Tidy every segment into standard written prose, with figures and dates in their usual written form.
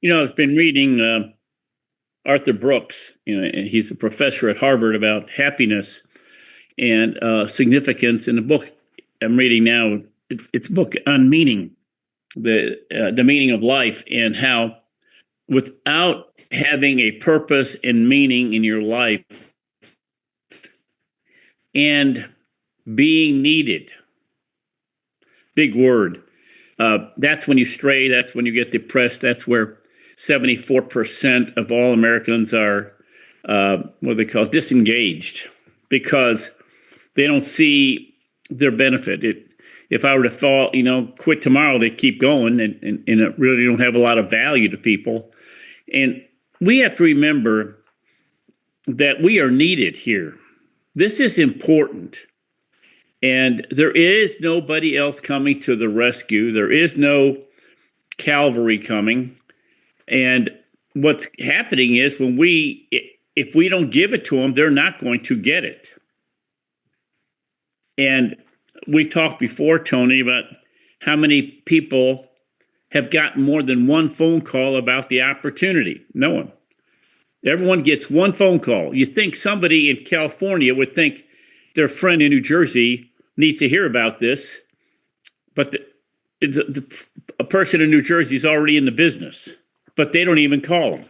I've been reading Arthur Brooks. And he's a professor at Harvard about happiness and significance. In the book I'm reading now, it's a book on meaning, the meaning of life, and how without having a purpose and meaning in your life and being needed, big word. That's when you stray. That's when you get depressed. That's where 74% of all Americans are what they call disengaged because they don't see their benefit. If I were to fall, quit tomorrow, they keep going and it really don't have a lot of value to people. And we have to remember that we are needed here. This is important. And there is nobody else coming to the rescue. There is no cavalry coming. And what's happening is if we don't give it to them, they're not going to get it. And we talked before, Tony, about how many people have gotten more than one phone call about the opportunity. No one. Everyone gets one phone call. You think somebody in California would think their friend in New Jersey needs to hear about this, but a person in New Jersey is already in the business, but they don't even call them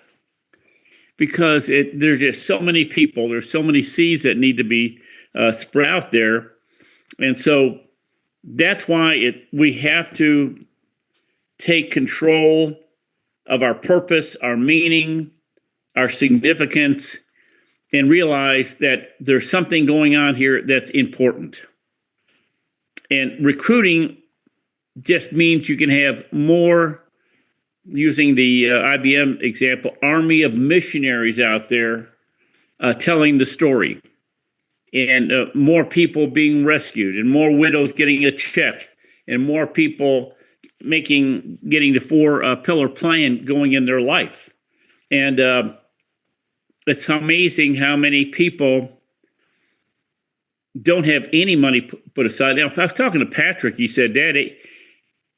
because there's just so many people. There's so many seeds that need to be spread out there. And so that's why we have to take control of our purpose, our meaning, our significance, and realize that there's something going on here that's important. And recruiting just means you can have more, using the IBM example, army of missionaries out there telling the story. And more people being rescued, and more widows getting a check, and more people getting the four-pillar plan going in their life. And it's amazing how many people don't have any money put aside. Now, I was talking to Patrick. He said, Dad,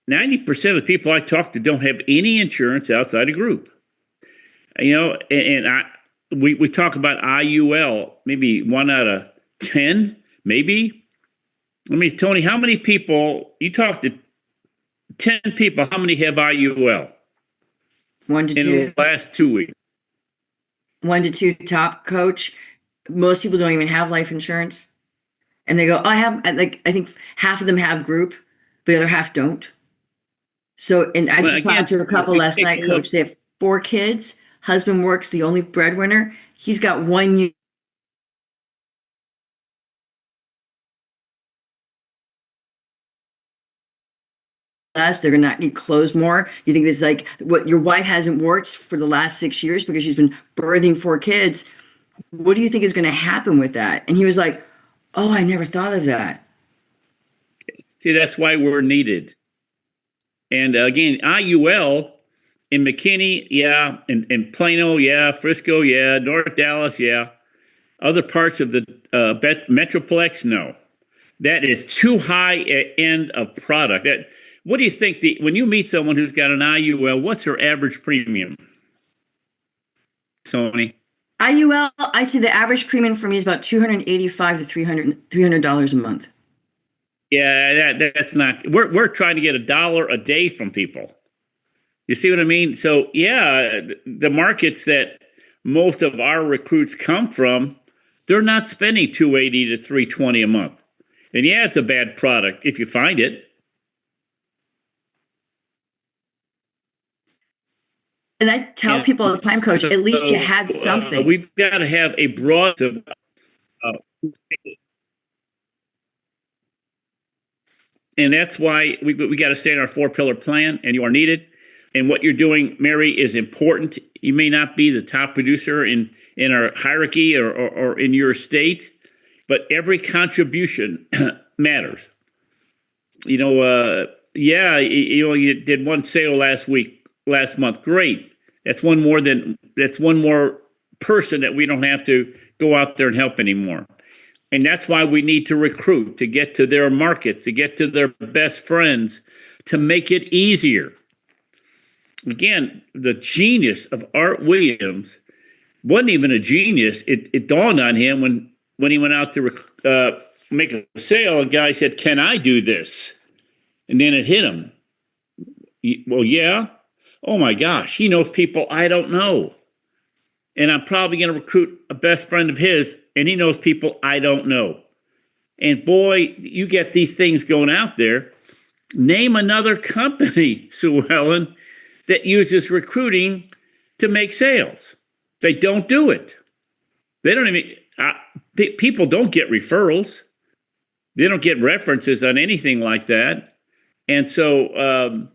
90% of the people I talk to don't have any insurance outside a group. And we talk about IUL, maybe 1 out of 10, maybe. I mean, Tony, how many people, you talk to 10 people, how many have IUL? 1 to 2. In the last 2 weeks. 1 to 2 top, coach. Most people don't even have life insurance. And they go, I think half of them have group, but the other half don't. So, and I just talked to a couple last night, coach. They have 4 kids. Husband works, the only breadwinner. He's got 1 year. They're going to need clothes more. You think it's like what your wife hasn't worked for the last 6 years because she's been birthing 4 kids. What do you think is going to happen with that? And he was like, oh, I never thought of that. See, that's why we're needed. And again, IUL in McKinney, yeah. In Plano, yeah. Frisco, yeah. North Dallas, yeah. Other parts of the Metroplex, no. That is too high an end of product. What do you think, when you meet someone who's got an IUL, what's their average premium, Tony? IUL, I'd say the average premium for me is about $285 to $300 a month. Yeah, that's not. We're trying to get $1 a day from people. You see what I mean? So yeah, the markets that most of our recruits come from, they're not spending $280 to $320 a month. And yeah, it's a bad product if you find it. And I tell people all the time, coach, at least you had something. We've got to have a broad. And that's why we got to stay in our 4-pillar plan, and you are needed. And what you're doing, Mary, is important. You may not be the top producer in our hierarchy or in your state, but every contribution matters. You did 1 sale last month. Great. That's one more person that we don't have to go out there and help anymore. And that's why we need to recruit, to get to their market, to get to their best friends, to make it easier. again, the genius of Art Williams wasn't even a genius. It dawned on him when he went out to make a sale. A guy said, "Can I do this?" And then it hit him. Well, yeah. Oh my gosh, he knows people I don't know. And I'm probably going to recruit a best friend of his, and he knows people I don't know. And boy, you get these things going out there. Name another company, Sue Ellen, that uses recruiting to make sales. They don't do it. They don't even, people don't get referrals. They don't get references on anything like that. And so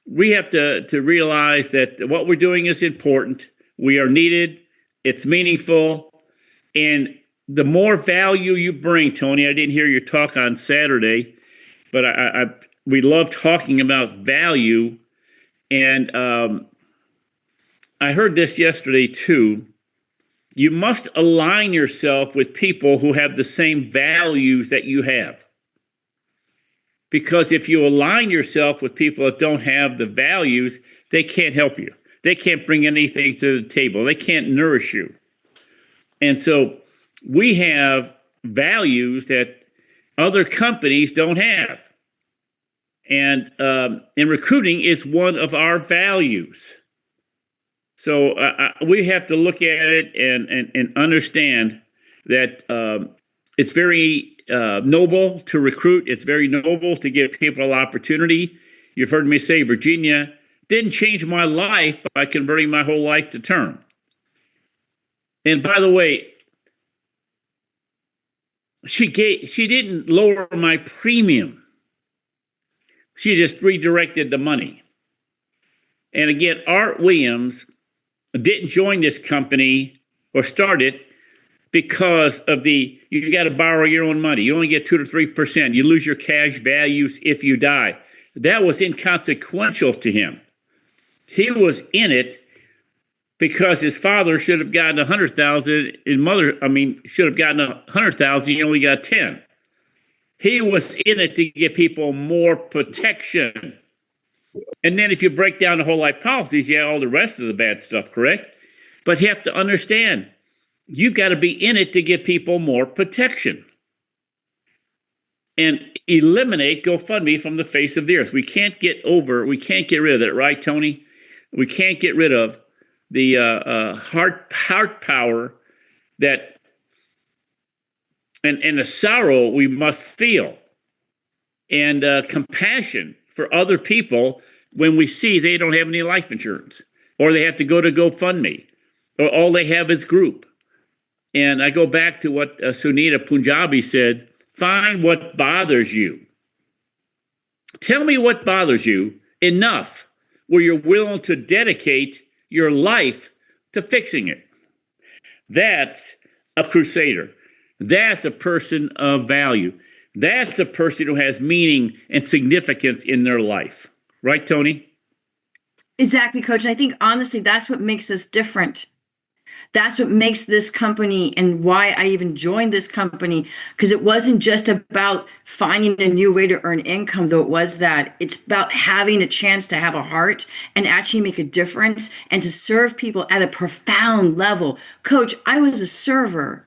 we have to realize that what we're doing is important. We are needed. It's meaningful. And the more value you bring, Tony, I didn't hear your talk on Saturday, but we love talking about value. And I heard this yesterday too. You must align yourself with people who have the same values that you have. Because if you align yourself with people that don't have the values, they can't help you. They can't bring anything to the table. They can't nourish you. And so we have values that other companies don't have. And recruiting is one of our values. So we have to look at it and understand that it's very noble to recruit. It's very noble to give people an opportunity. You've heard me say Virginia didn't change my life by converting my whole life to term. And by the way, she didn't lower my premium. She just redirected the money. And again, Art Williams didn't join this company or start it because of you got to borrow your own money. You only get 2 to 3%. You lose your cash values if you die. That was inconsequential to him. He was in it because his father should have gotten 100,000. His mother, should have gotten 100,000. He only got 10. He was in it to give people more protection. And then if you break down the whole life policies, you have all the rest of the bad stuff, correct? But you have to understand, you've got to be in it to give people more protection. And eliminate GoFundMe from the face of the earth. We can't get rid of it, right, Tony? We can't get rid of the heart power that and the sorrow we must feel, and compassion for other people when we see they don't have any life insurance, or they have to go to GoFundMe, or all they have is group. And I go back to what Sunita Punjabi said, find what bothers you. Tell me what bothers you enough where you're willing to dedicate your life to fixing it. That's a crusader. That's a person of value. That's a person who has meaning and significance in their life. Right, Tony? Exactly, Coach. I think, honestly, that's what makes us different. That's what makes this company and why I even joined this company, because it wasn't just about finding a new way to earn income, though it was that. It's about having a chance to have a heart and actually make a difference and to serve people at a profound level. Coach, I was a server.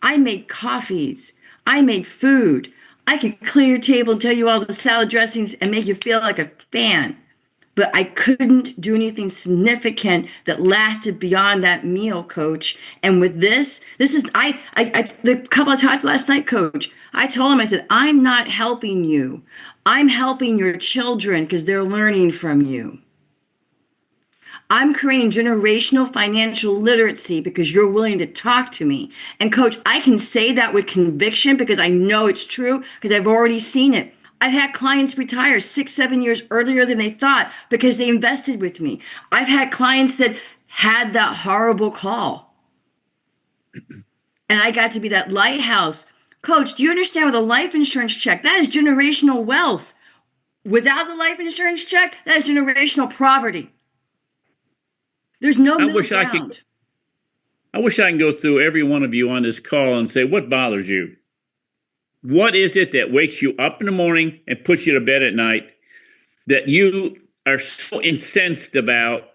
I made coffees. I made food. I could clear your table and tell you all the salad dressings and make you feel like a fan. But I couldn't do anything significant that lasted beyond that meal, Coach. And with this is the couple I talked last night, Coach. I told him, I said, I'm not helping you. I'm helping your children because they're learning from you. I'm creating generational financial literacy because you're willing to talk to me. And Coach, I can say that with conviction because I know it's true because I've already seen it. I've had clients retire 6-7 years earlier than they thought because they invested with me. I've had clients that had that horrible call. And I got to be that lighthouse. Coach, do you understand with a life insurance check, that is generational wealth. Without the life insurance check, that is generational poverty. There's no middle ground. I wish I can go through every one of you on this call and say, what bothers you? What is it that wakes you up in the morning and puts you to bed at night that you are so incensed about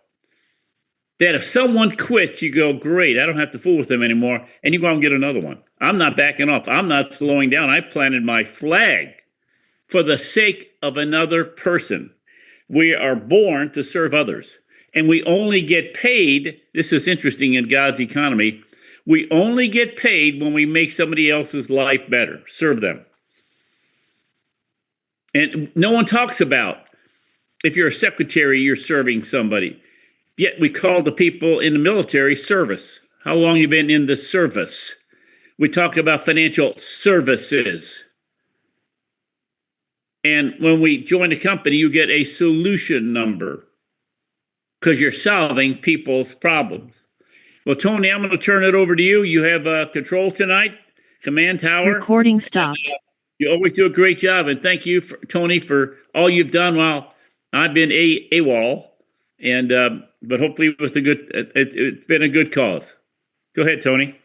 that if someone quits, you go, great, I don't have to fool with them anymore. And you go out and get another one. I'm not backing off. I'm not slowing down. I planted my flag for the sake of another person. We are born to serve others. And we only get paid. This is interesting in God's economy. We only get paid when we make somebody else's life better, serve them. And no one talks about if you're a secretary, you're serving somebody. Yet we call the people in the military service. How long you been in the service? We talk about financial services. And when we join a company, you get a solution number because you're solving people's problems. Well, Tony, I'm going to turn it over to you. You have control tonight, command tower. Recording stopped. You always do a great job. And thank you, Tony, for all you've done while I've been AWOL. And but hopefully with it's been a good cause. Go ahead, Tony.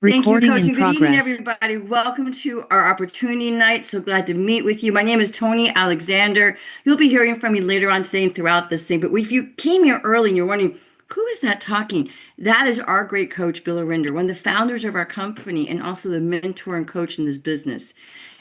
Recording Thank you, Coach, in and good evening, progress. everybody. Welcome to our Opportunity Night. So glad to meet with you. My name is Tony Alexander. You'll be hearing from me later on today and throughout this thing. But if you came here early and you're wondering, who is that talking? That is our great coach, Bill Orender, one of the founders of our company and also the mentor and coach in this business.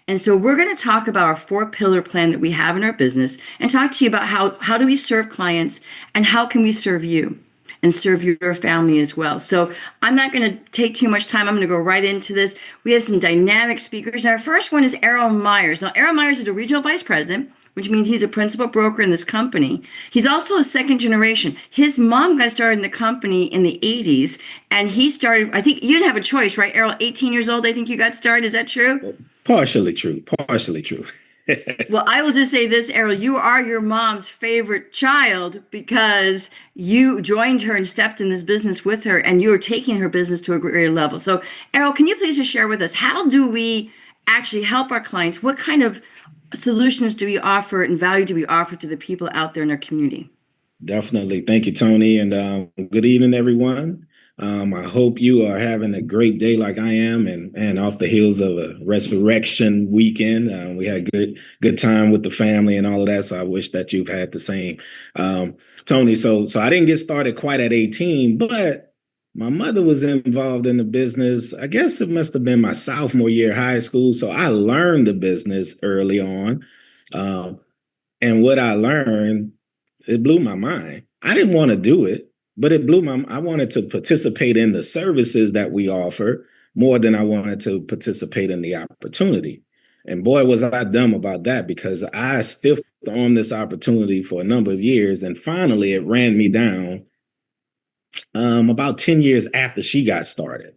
And so we're going to talk about our 4-pillar plan that we have in our business and talk to you about how do we serve clients and how can we serve you and serve your family as well. So I'm not going to take too much time. I'm going to go right into this. We have some dynamic speakers. Our first one is Errol Myers. Now, Errol Myers is a regional vice president, which means he's a principal broker in this company. He's also a second generation. His mom got started in the company in the 80s, and he started, I think you didn't have a choice, right, Errol? 18 years old, I think you got started. Is that true? Partially true. Partially true. Well, I will just say this, Errol, you are your mom's favorite child because you joined her and stepped in this business with her, and you are taking her business to a greater level. So, Errol, can you please just share with us, how do we actually help our clients? What kind of solutions do we offer and value do we offer to the people out there in our community? Definitely. Thank you, Tony. And good evening, everyone. I hope you are having a great day like I am, and off the heels of a resurrection weekend. We had good time with the family and all of that. So I wish that you've had the same, Tony. So I didn't get started quite at 18, but my mother was involved in the business. I guess it must have been my sophomore year of high school. So I learned the business early on, and what I learned, it blew my mind. I didn't want to do it. But I wanted to participate in the services that we offer more than I wanted to participate in the opportunity. And boy, was I dumb about that, because I stiffed on this opportunity for a number of years. And finally, it ran me down about 10 years after she got started.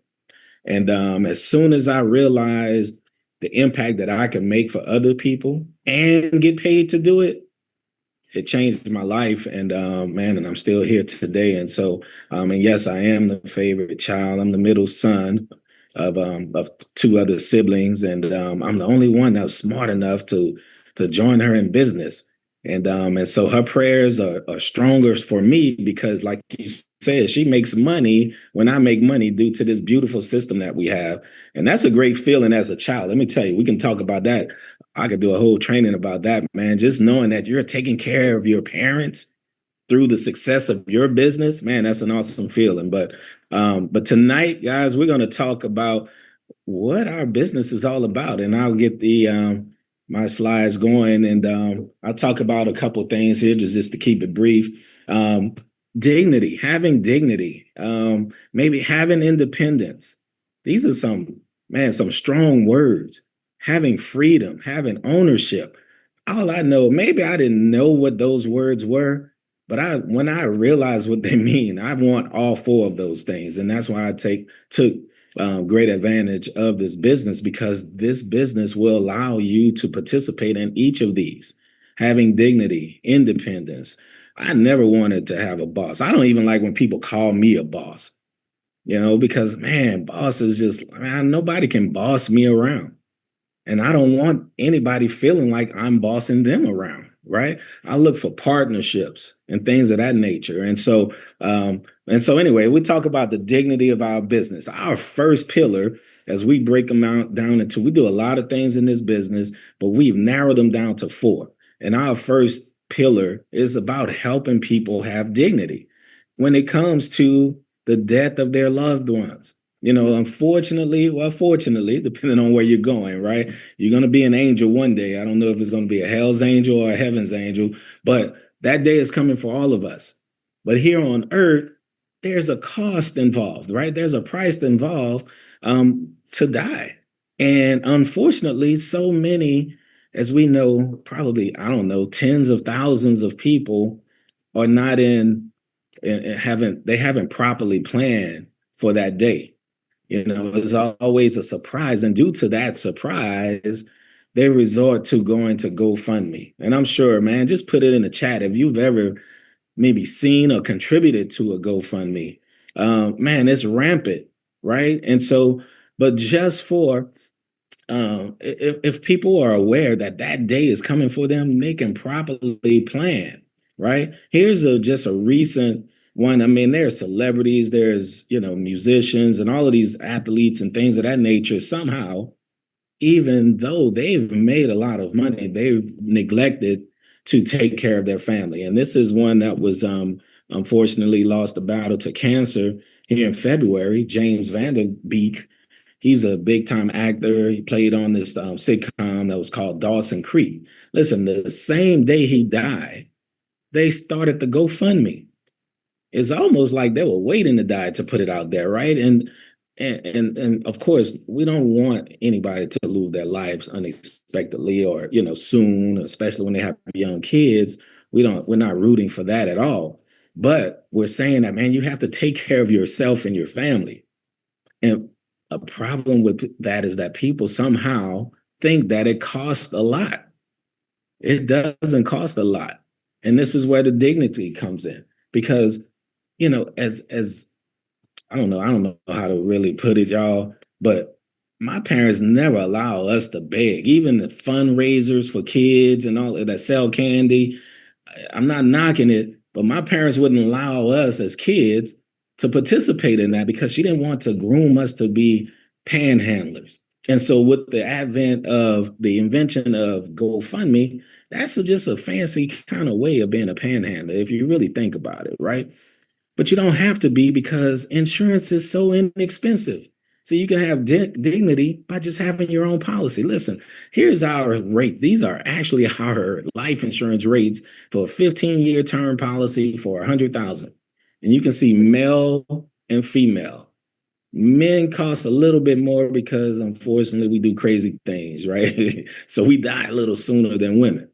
And as soon as I realized the impact that I could make for other people and get paid to do it, it changed my life, and man, and I'm still here today. And so, and yes, I am the favorite child. I'm the middle son of 2 other siblings, and I'm the only one that was smart enough to join her in business. And so her prayers are stronger for me because, like you said, she makes money when I make money due to this beautiful system that we have. And that's a great feeling as a child. Let me tell you, we can talk about that. I could do a whole training about that, man. Just knowing that you're taking care of your parents through the success of your business, man, that's an awesome feeling. But tonight, guys, we're going to talk about what our business is all about, and I'll get the my slides going, and I'll talk about a couple things here, just to keep it brief. Dignity, having dignity, maybe having independence. These are some strong words. Having freedom, having ownership. All I know, maybe I didn't know what those words were, but when I realized what they mean, I want all 4 of those things. And that's why I took great advantage of this business, because this business will allow you to participate in each of these. Having dignity, independence. I never wanted to have a boss. I don't even like when people call me a boss, because, man, boss is just, man, nobody can boss me around. And I don't want anybody feeling like I'm bossing them around, right? I look for partnerships and things of that nature. And so anyway, we talk about the dignity of our business. Our first pillar, as we break them down into, we do a lot of things in this business, but we've narrowed them down to 4. And our first pillar is about helping people have dignity when it comes to the death of their loved ones. Unfortunately, well, fortunately, depending on where you're going, right? You're going to be an angel one day. I don't know if it's going to be a hell's angel or a heaven's angel, but that day is coming for all of us. But here on earth, there's a cost involved, right? There's a price involved to die. And unfortunately, so many, as we know, probably, I don't know, tens of thousands of people are not in, and haven't properly planned for that day. It's always a surprise. And due to that surprise, they resort to going to GoFundMe. And I'm sure, man, just put it in the chat if you've ever maybe seen or contributed to a GoFundMe. Man, it's rampant, right? And so, but just for if people are aware that that day is coming for them, they can properly plan, right? Here's just a recent one. I mean, there's celebrities, there's, musicians and all of these athletes and things of that nature. Somehow, even though they've made a lot of money, they've neglected to take care of their family. And this is one that was unfortunately lost a battle to cancer here in February. James Vanderbeek. He's a big time actor. He played on this sitcom that was called Dawson Creek. Listen, the same day he died, they started the GoFundMe. It's almost like they were waiting to die to put it out there, right? And of course, we don't want anybody to lose their lives unexpectedly or soon, especially when they have young kids. We're not rooting for that at all. But we're saying that, man, you have to take care of yourself and your family. And a problem with that is that people somehow think that it costs a lot. It doesn't cost a lot. And this is where the dignity comes in. Because, as I don't know how to really put it, y'all, but my parents never allow us to beg. Even the fundraisers for kids and all that sell candy, I'm not knocking it, but my parents wouldn't allow us as kids to participate in that because she didn't want to groom us to be panhandlers. And so with the advent of the invention of GoFundMe, that's just a fancy kind of way of being a panhandler, if you really think about it, right? But you don't have to be because insurance is so inexpensive. So you can have dignity by just having your own policy. Listen, here's our rates. These are actually our life insurance rates for a 15-year term policy for $100,000. And you can see male and female. Men cost a little bit more because unfortunately we do crazy things, right? So we die a little sooner than women.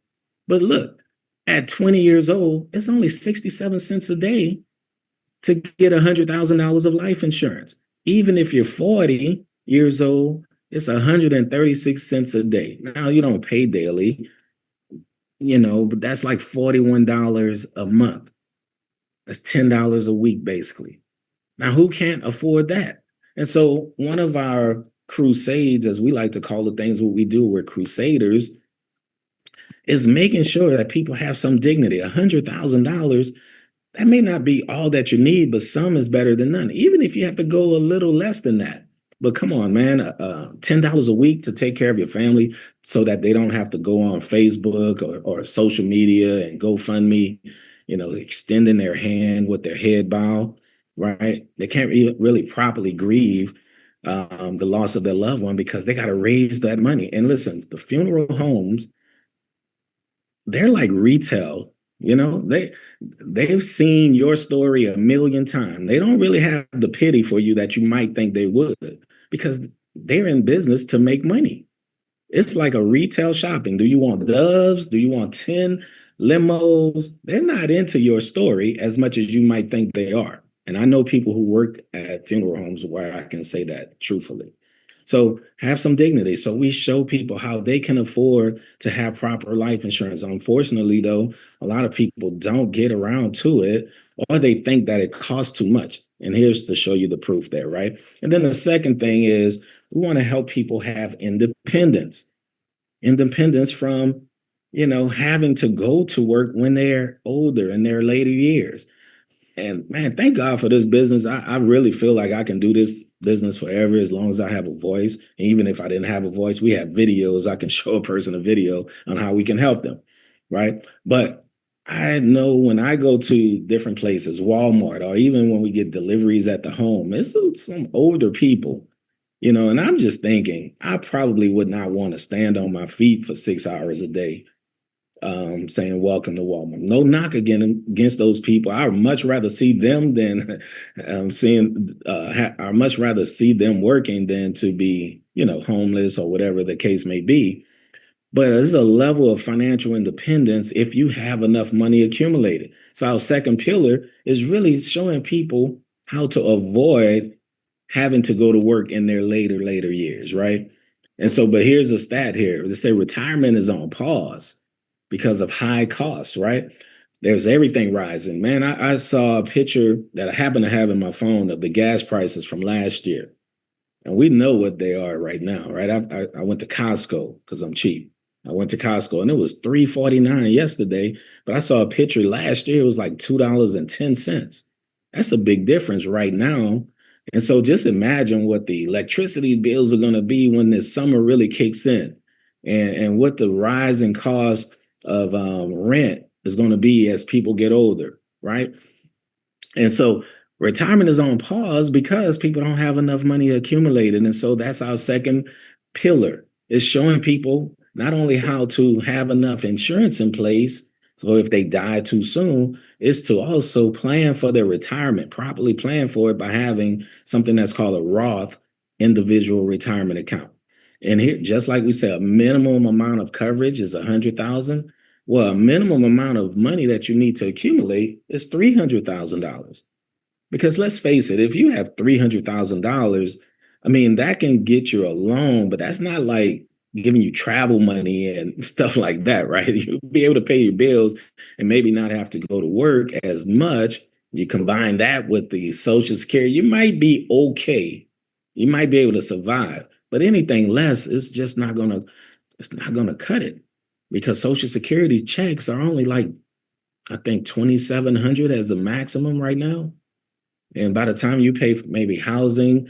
But look, at 20 years old, it's only 67 cents a day to get $100,000 of life insurance. Even if you're 40 years old, it's 136 cents a day. Now you don't pay daily, but that's like $41 a month. That's $10 a week, basically. Now, who can't afford that? And so one of our crusades, as we like to call the things what we do, we're crusaders, is making sure that people have some dignity. $100,000, that may not be all that you need, but some is better than none, even if you have to go a little less than that. But come on, man, $10 a week to take care of your family so that they don't have to go on Facebook or social media and GoFundMe, extending their hand with their head bowed, right? They can't really properly grieve the loss of their loved one because they got to raise that money. And listen, the funeral homes, they're like retail. They've seen your story a million times. They don't really have the pity for you that you might think they would because they're in business to make money. It's like a retail shopping. Do you want doves? Do you want 10 limos? They're not into your story as much as you might think they are. And I know people who work at funeral homes where I can say that truthfully. So have some dignity. So we show people how they can afford to have proper life insurance. Unfortunately, though, a lot of people don't get around to it or they think that it costs too much. And here's to show you the proof there, right? And then the second thing is we want to help people have independence. Independence from, having to go to work when they're older in their later years. And man, thank God for this business. I really feel like I can do this business forever as long as I have a voice. And even if I didn't have a voice, we have videos. I can show a person a video on how we can help them, right? But I know when I go to different places, Walmart, or even when we get deliveries at the home, it's some older people, and I'm just thinking I probably would not want to stand on my feet for 6 hours a day, saying welcome to Walmart. No knock against those people. I would much rather see them than I much rather see them working than to be, homeless or whatever the case may be. But there's a level of financial independence if you have enough money accumulated. So our second pillar is really showing people how to avoid having to go to work in their later years, right? And so, but here's a stat here. They say retirement is on pause because of high costs, right? There's everything rising. Man, I saw a picture that I happen to have in my phone of the gas prices from last year. And we know what they are right now, right? I went to Costco because I'm cheap. I went to Costco and it was $3.49 yesterday, but I saw a picture last year. It was like $2.10. That's a big difference right now. And so just imagine what the electricity bills are going to be when this summer really kicks in, and what the rise in cost of rent is going to be as people get older, right? And so retirement is on pause because people don't have enough money accumulated. And so that's our second pillar, is showing people not only how to have enough insurance in place, so if they die too soon, is to also plan for their retirement, properly plan for it by having something that's called a Roth individual retirement account. And here, just like we said, a minimum amount of coverage is 100,000. Well, a minimum amount of money that you need to accumulate is $300,000. Because let's face it, if you have $300,000, I mean, that can get you a loan, but that's not like giving you travel money and stuff like that, right? You'll be able to pay your bills and maybe not have to go to work as much. You combine that with the Social Security, you might be okay. You might be able to survive, but anything less is just it's not gonna cut it, because Social Security checks are only like, I think, 2,700 as a maximum right now. And by the time you pay for maybe housing,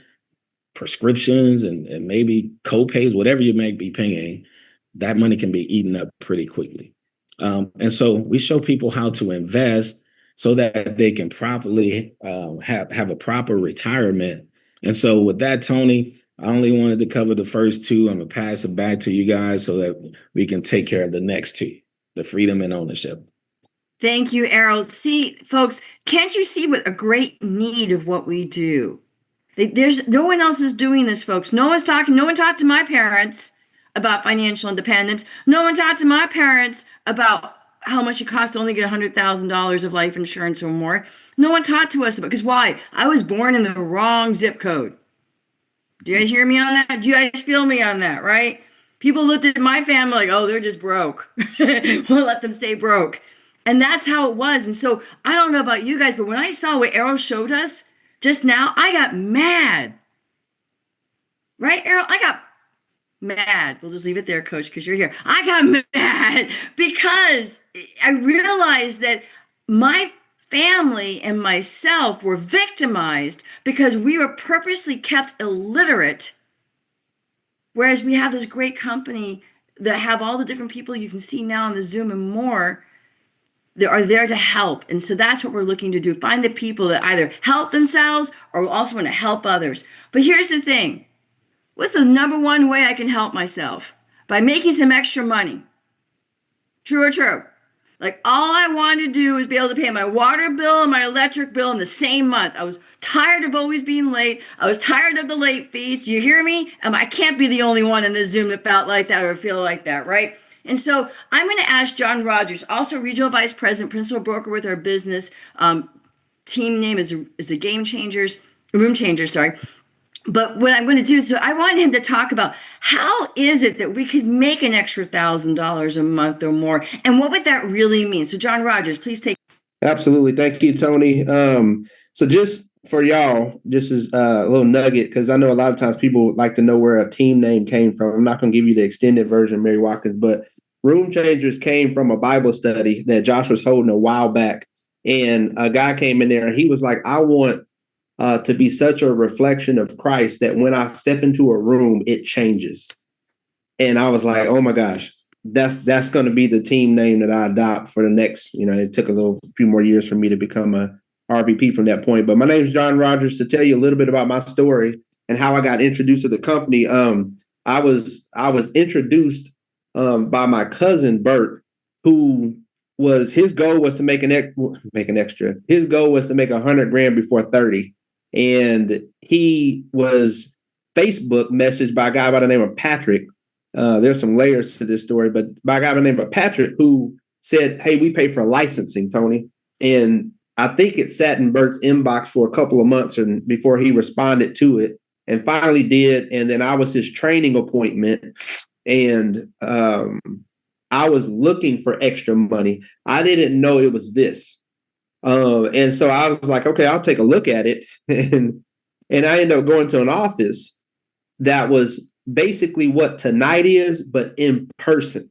prescriptions, and maybe co-pays, whatever you may be paying, that money can be eaten up pretty quickly. And so we show people how to invest so that they can properly have a proper retirement. And so with that, Tony, I only wanted to cover the first two. I'm going to pass it back to you guys so that we can take care of the next two, the freedom and ownership. Thank you, Errol. See, folks, can't you see what a great need of what we do? There's no one else is doing this, folks. No one talked to my parents about financial independence. No one talked to my parents about how much it costs to only get $100,000 of life insurance or more. No one talked to us about, because why? I was born in the wrong zip code. Do you guys hear me on that? Do you guys feel me on that, right? People looked at my family like, oh, they're just broke. We'll let them stay broke. And that's how it was. And so I don't know about you guys, but when I saw what Errol showed us just now, I got mad. Right, Errol? I got mad. We'll just leave it there, Coach, because you're here. I got mad because I realized that my family and myself were victimized because we were purposely kept illiterate, whereas we have this great company that have all the different people you can see now on the Zoom and more that are there to help. And so that's what we're looking to do. Find the people that either help themselves or also want to help others. But here's the thing. What's the number one way I can help myself? By making some extra money. True or true? Like, all I wanted to do was be able to pay my water bill and my electric bill in the same month. I was tired of always being late. I was tired of the late fees. Do you hear me? I can't be the only one in this Zoom that felt like that or feel like that, right? And so I'm going to ask John Rogers, also Regional Vice President, Principal Broker with our business. Team name is the Room Changers, sorry. But what I'm going to do, so I want him to talk about how is it that we could make an extra $1,000 a month or more, and what would that really mean? So John Rogers, please take. Absolutely. Thank you, Tony. So just for y'all, just as a little nugget, because I know a lot of times people like to know where a team name came from. I'm not going to give you the extended version, Mary Watkins, but Room Changers came from a Bible study that Josh was holding a while back. And a guy came in there and he was like, I want to be such a reflection of Christ that when I step into a room, it changes. And I was like, oh my gosh, that's going to be the team name that I adopt for the next, it took few more years for me to become a RVP from that point. But my name is John Rogers. To tell you a little bit about my story and how I got introduced to the company, I was introduced by my cousin Bert, who his goal was to make an extra. His goal was to make $100,000 before 30, and he was Facebook messaged by a guy by the name of Patrick. There's some layers to this story, but by a guy by the name of Patrick, who said, "Hey, we pay for licensing, Tony." And I think it sat in Bert's inbox for a couple of months before he responded to it, and finally did. And then I was his training appointment, and I was looking for extra money. I didn't know it was this. And so I was like, okay, I'll take a look at it. And I ended up going to an office that was basically what Nite is, but in person.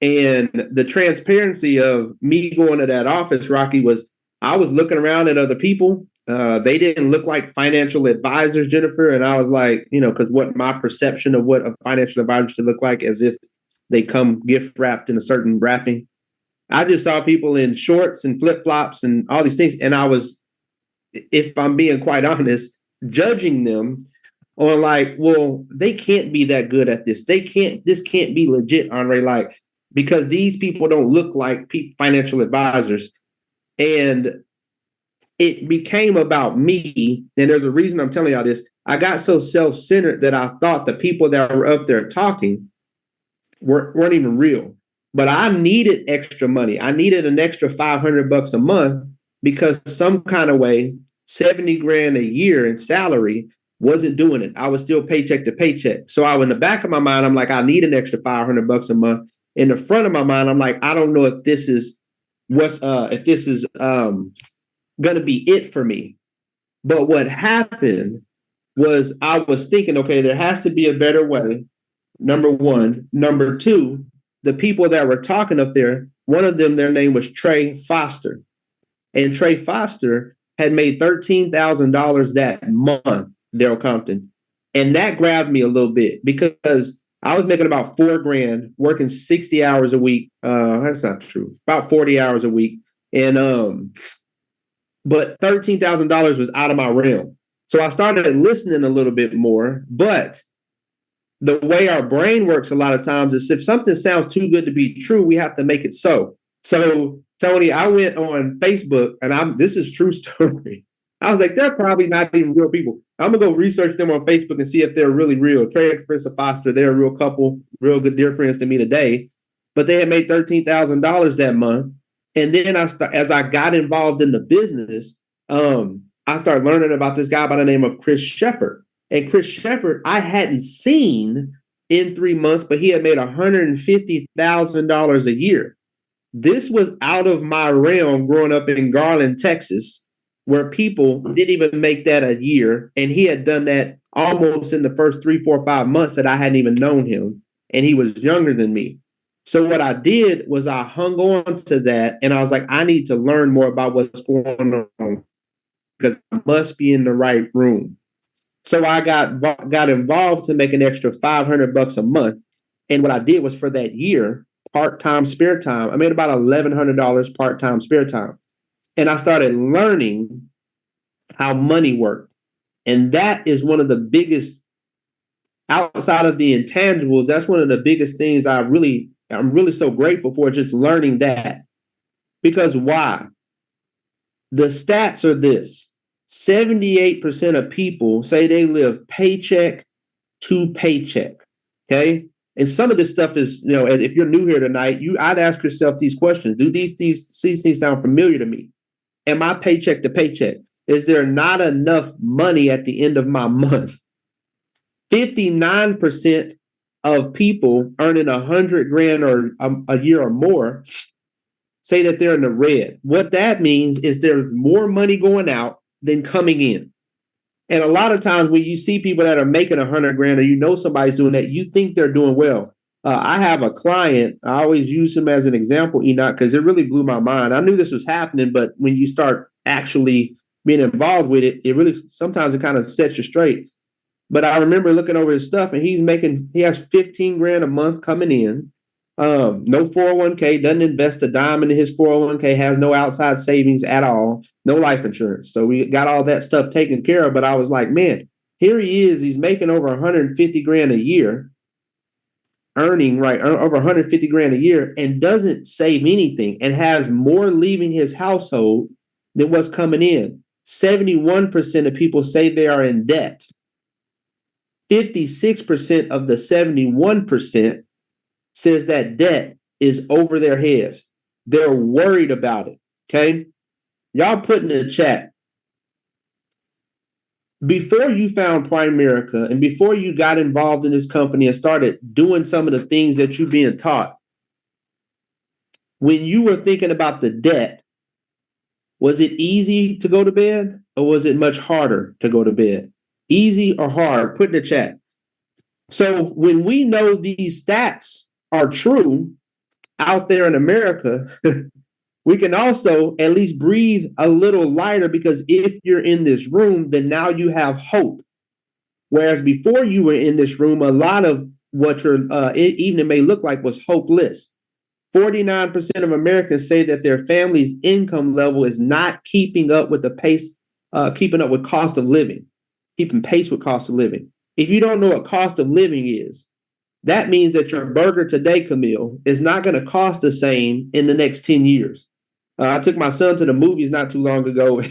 And the transparency of me going to that office, Rocky, was I was looking around at other people. They didn't look like financial advisors, Jennifer. And I was like, because what my perception of what a financial advisor should look like, as if they come gift wrapped in a certain wrapping. I just saw people in shorts and flip flops and all these things. And I was, if I'm being quite honest, judging them on like, well, they can't be that good at this. This can't be legit, Andre, like, because these people don't look like financial advisors. And it became about me. And there's a reason I'm telling y'all this. I got so self-centered that I thought the people that were up there talking weren't even real. But I needed extra money. I needed an extra $500 a month because some kind of way, $70,000 a year in salary wasn't doing it. I was still paycheck to paycheck. So in the back of my mind, I'm like, I need an extra $500 a month. In the front of my mind, I'm like, I don't know if this is going to be it for me. But what happened was I was thinking, okay, there has to be a better way. Number one. Number two, the people that were talking up there, one of them, their name was Trey Foster. And Trey Foster had made $13,000 that month, Daryl Compton. And that grabbed me a little bit because I was making about $4,000, working 60 hours a week. That's not true. About 40 hours a week. And but $13,000 was out of my realm. So I started listening a little bit more, but the way our brain works a lot of times is if something sounds too good to be true, we have to make it so. So, Tony, I went on Facebook, and this is true story. I was like, they're probably not even real people. I'm going to go research them on Facebook and see if they're really real. Trey and Carissa Foster, they're a real couple, real good dear friends to me today. But they had made $13,000 that month. And then as I got involved in the business, I started learning about this guy by the name of Chris Shepard. And Chris Shepard, I hadn't seen in 3 months, but he had made $150,000 a year. This was out of my realm growing up in Garland, Texas, where people didn't even make that a year. And he had done that almost in the first 3, 4, 5 months that I hadn't even known him. And he was younger than me. So what I did was I hung on to that. And I was like, I need to learn more about what's going on because I must be in the right room. So I got involved to make an extra $500 a month. And what I did was for that year, part-time spare time, I made about $1,100 part-time spare time. And I started learning how money worked. And that is one of the biggest, outside of the intangibles, that's one of the biggest things I'm really so grateful for, just learning that. Because why? The stats are this. 78% of people say they live paycheck to paycheck. Okay. And some of this stuff is, if you're new here tonight, I'd ask yourself these questions. Do these things sound familiar to me? Am I paycheck to paycheck? Is there not enough money at the end of my month? 59% of people earning $100,000 or a year or more say that they're in the red. What that means is there's more money going out than coming in. And a lot of times when you see people that are making $100,000 or somebody's doing that, you think they're doing well. I have a client, I always use him as an example, Enoch, because it really blew my mind. I knew this was happening, but when you start actually being involved with it, sometimes it kind of sets you straight. But I remember looking over his stuff and he has $15,000 a month coming in. No 401k, doesn't invest a dime into his 401k, has no outside savings at all, no life insurance. So we got all that stuff taken care of. But I was like, man, here he is. He's making over 150 grand a year, earning over 150 grand a year, and doesn't save anything and has more leaving his household than what's coming in. 71% of people say they are in debt. 56% of the 71% says that debt is over their heads. They're worried about it. Okay. Y'all put in the chat. Before you found Primerica and before you got involved in this company and started doing some of the things that you're being taught, when you were thinking about the debt, was it easy to go to bed or was it much harder to go to bed? Easy or hard? Put in the chat. So when we know these stats are true out there in America, we can also at least breathe a little lighter, because if you're in this room, then now you have hope. Whereas before you were in this room, a lot of what your evening may look like was hopeless. 49% of Americans say that their family's income level is not keeping up with the pace, keeping up with cost of living, keeping pace with cost of living. If you don't know what cost of living is, that means that your burger today, Camille, is not going to cost the same in the next 10 years. I took my son to the movies not too long ago,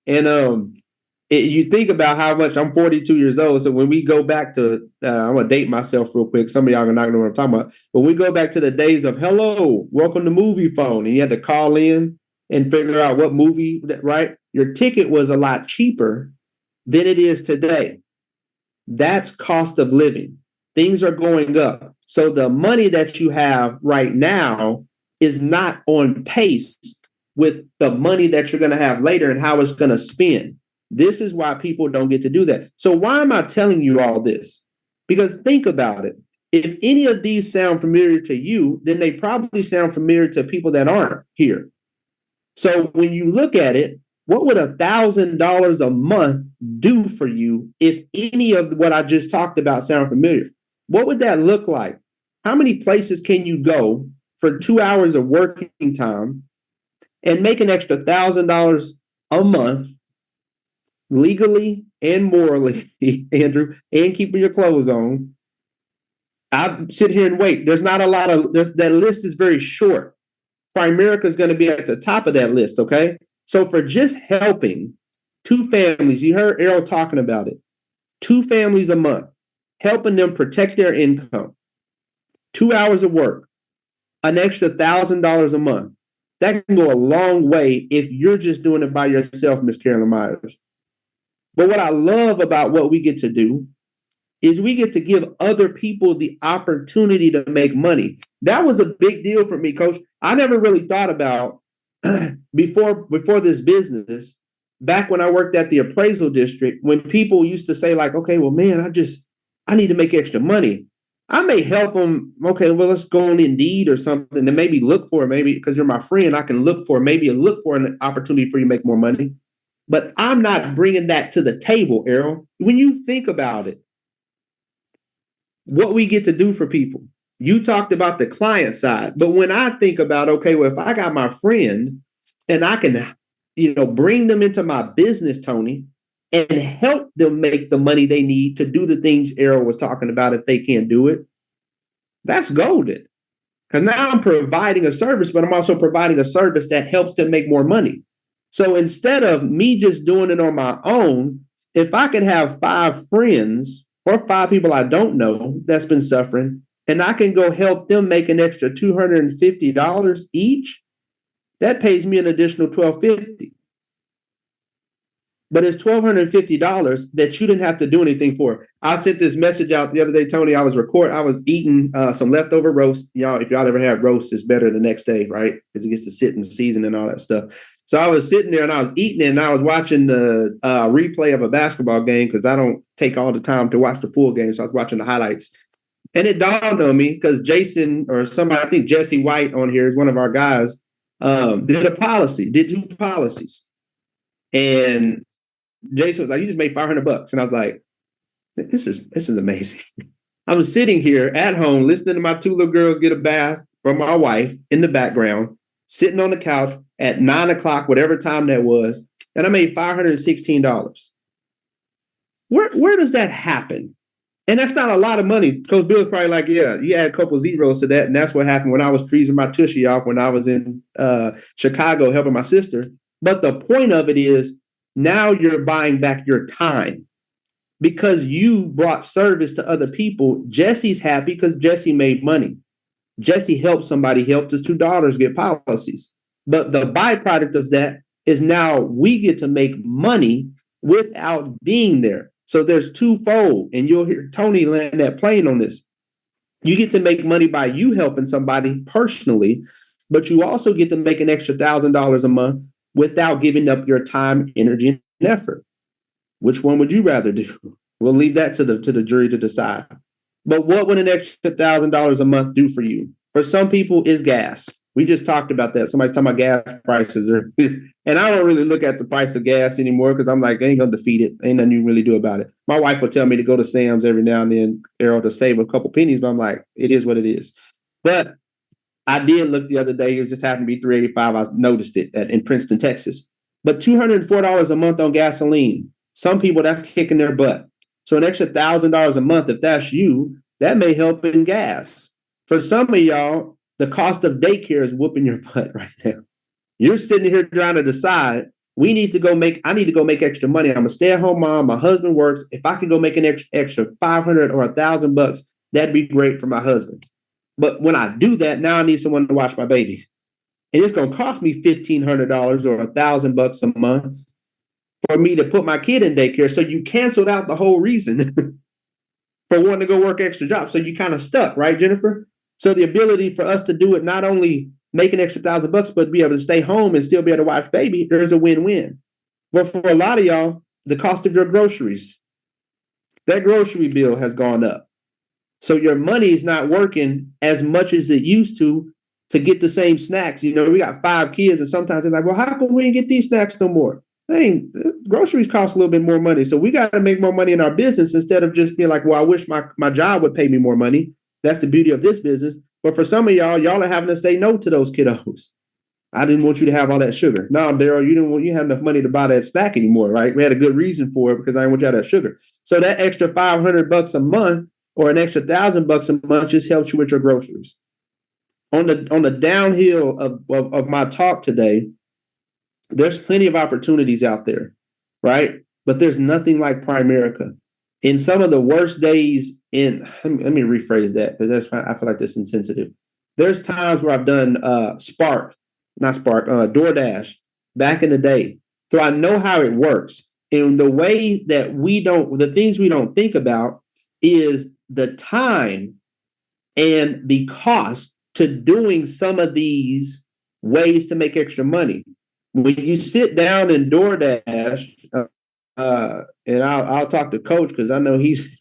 and you think about how much. I'm 42 years old, so when we go back to, I'm going to date myself real quick. Some of y'all are not going to know what I'm talking about. When we go back to the days of, hello, welcome to movie phone, and you had to call in and figure out what movie, right? Your ticket was a lot cheaper than it is today. That's cost of living. Things are going up. So the money that you have right now is not on pace with the money that you're going to have later and how it's going to spend. This is why people don't get to do that. So why am I telling you all this? Because think about it. If any of these sound familiar to you, then they probably sound familiar to people that aren't here. So when you look at it, what would $1,000 a month do for you if any of what I just talked about sound familiar? What would that look like? How many places can you go for 2 hours of working time and make an extra $1,000 a month legally and morally, Andrew, and keeping your clothes on? I sit here and wait. There's not a lot of, that list is very short. Primerica is going to be at the top of that list, okay? So for just helping two families, you heard Errol talking about it, 2 families a month, helping them protect their income, 2 hours of work, an extra $1,000 a month. That can go a long way if you're just doing it by yourself, Miss Carolyn Myers. But what I love about what we get to do is we get to give other people the opportunity to make money. That was a big deal for me, Coach. I never really thought about before this business, back when I worked at the appraisal district, when people used to say like, okay, well, man, I need to make extra money. I may help them. Okay, well, let's go on Indeed or something and maybe look for, maybe because you're my friend, I can look for an opportunity for you to make more money. But I'm not bringing that to the table, Errol. When you think about it, what we get to do for people. You talked about the client side, but when I think about, okay, well, if I got my friend and I can, bring them into my business, Tony, and help them make the money they need to do the things Errol was talking about if they can't do it, that's golden. Because now I'm providing a service, but I'm also providing a service that helps them make more money. So instead of me just doing it on my own, if I could have 5 friends or 5 people I don't know that's been suffering, and I can go help them make an extra $250 each, that pays me an additional $1,250. But it's $1,250 that you didn't have to do anything for. I sent this message out the other day, Tony. I was eating some leftover roast. If y'all ever have roast, it's better the next day, right? Because it gets to sit in season and all that stuff. So I was sitting there and I was eating it, and I was watching the replay of a basketball game because I don't take all the time to watch the full game. So I was watching the highlights. And it dawned on me because Jason or somebody, I think Jesse White on here is one of our guys, did 2 policies. And Jason was like, you just made $500. And I was like, this is amazing. I'm sitting here at home listening to my two little girls get a bath from my wife in the background, sitting on the couch at 9 o'clock, whatever time that was, and I made $516. Where does that happen? And that's not a lot of money. Coach Bill's probably like, yeah, you add a couple zeros to that. And that's what happened when I was freezing my tushy off when I was in Chicago helping my sister. But the point of it is now you're buying back your time because you brought service to other people. Jesse's happy because Jesse made money. Jesse helped somebody, helped his two daughters get policies. But the byproduct of that is now we get to make money without being there. So there's twofold, and you'll hear Tony land that plane on this. You get to make money by you helping somebody personally, but you also get to make an extra $1,000 a month without giving up your time, energy, and effort. Which one would you rather do? We'll leave that to the jury to decide. But what would an extra $1,000 a month do for you? For some people, is gas. We just talked about that. Somebody's talking about gas prices. And I don't really look at the price of gas anymore because I'm like, they ain't going to defeat it. Ain't nothing you really do about it. My wife will tell me to go to Sam's every now and then, Errol, to save a couple pennies. But I'm like, it is what it is. But I did look the other day. It just happened to be $3.85. I noticed it in Princeton, Texas. But $204 a month on gasoline. Some people, that's kicking their butt. So an extra $1,000 a month, if that's you, that may help in gas. For some of y'all, the cost of daycare is whooping your butt right now. You're sitting here trying to decide, I need to go make extra money. I'm a stay-at-home mom. My husband works. If I could go make an extra $500 or $1,000, that'd be great for my husband. But when I do that, now I need someone to watch my baby. And it's going to cost me $1,500 or $1,000 a month for me to put my kid in daycare. So you canceled out the whole reason for wanting to go work extra jobs. So you kind of stuck, right, Jennifer? So the ability for us to do it, not only make an extra $1,000, but be able to stay home and still be able to watch baby, there's a win-win. But for a lot of y'all, the cost of your groceries, that grocery bill has gone up. So your money is not working as much as it used to get the same snacks. You know, we got 5 kids, and sometimes they're like, well, how come we ain't get these snacks no more? Dang, groceries cost a little bit more money. So we got to make more money in our business instead of just being like, well, I wish my job would pay me more money. That's the beauty of this business. But for some of y'all are having to say no to those kiddos. I didn't want you to have all that sugar. No, Daryl, you have enough money to buy that snack anymore, right? We had a good reason for it because I didn't want you to have that sugar. So that extra $500 a month or an extra $1,000 a month just helps you with your groceries. On the downhill of my talk today, there's plenty of opportunities out there, right? But there's nothing like Primerica. In some of the worst days let me rephrase that because I feel like that's insensitive. There's times where I've done DoorDash back in the day. So I know how it works. And the way that the things we don't think about is the time and the cost to doing some of these ways to make extra money. When you sit down in DoorDash, and I'll talk to Coach because I know he's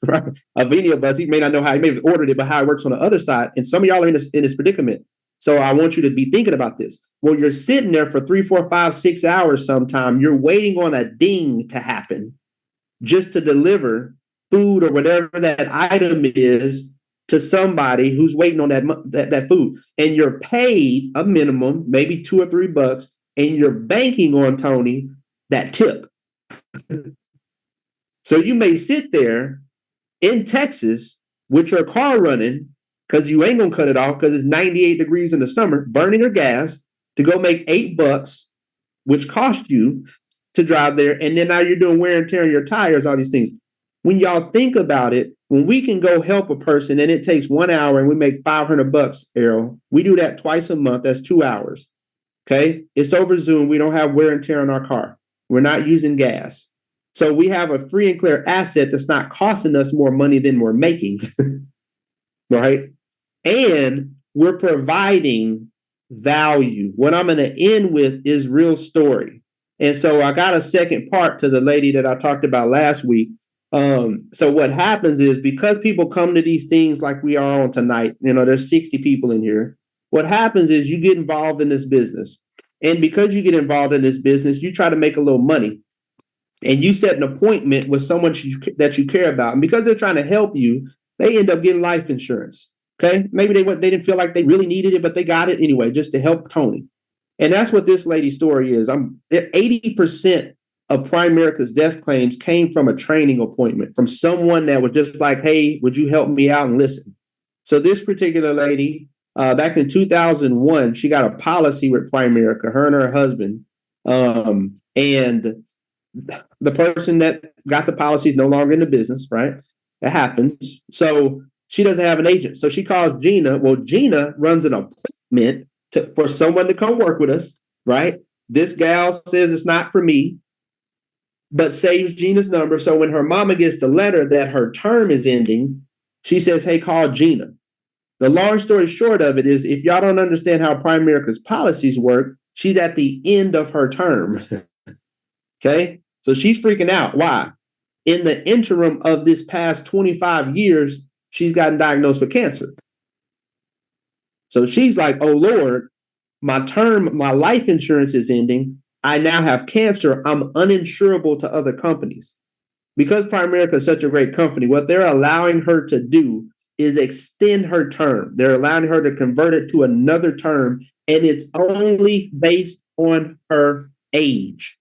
a video bus. He may not know how he may have ordered it, but how it works on the other side. And some of y'all are in this predicament. So I want you to be thinking about this. Well, you're sitting there for 3, 4, 5, 6 hours sometime. You're waiting on a ding to happen just to deliver food or whatever that item is to somebody who's waiting on that food. And you're paid a minimum, maybe $2 or $3, and you're banking on, Tony, that tip. So you may sit there in Texas with your car running because you ain't gonna cut it off because it's 98 degrees in the summer, burning your gas to go make $8, which cost you to drive there. And then now you're doing wear and tear on your tires, all these things. When y'all think about it, when we can go help a person and it takes 1 hour and we make $500, Errol, we do that twice a month. That's 2 hours. Okay. It's over Zoom. We don't have wear and tear on our car. We're not using gas. So we have a free and clear asset that's not costing us more money than we're making. Right. And we're providing value. What I'm going to end with is real story. And so I got a second part to the lady that I talked about last week. So what happens is because people come to these things like we are on tonight, there's 60 people in here. What happens is you get involved in this business. And because you get involved in this business, you try to make a little money. And you set an appointment with someone that you care about. And because they're trying to help you, They end up getting life insurance. Okay. Maybe they didn't feel like they really needed it, but they got it anyway, just to help Tony. And that's what this lady's story is. 80% of Primerica's death claims came from a training appointment, from someone that was just like, hey, would you help me out and listen? So this particular lady, back in 2001, she got a policy with Primerica, her and her husband. And the person that got the policy is no longer in the business, right? It happens. So she doesn't have an agent. So she calls Gina. Well, Gina runs an appointment for someone to come work with us, right? This gal says it's not for me, but saves Gina's number. So when her mama gets the letter that her term is ending, she says, hey, call Gina. The long story short of it is, if y'all don't understand how Primerica's policies work, she's at the end of her term. Okay? So she's freaking out. Why? In the interim of this past 25 years, she's gotten diagnosed with cancer. So she's like, oh, Lord, my life insurance is ending. I now have cancer. I'm uninsurable to other companies. Because Primerica is such a great company, what they're allowing her to do is extend her term. They're allowing her to convert it to another term, and it's only based on her age,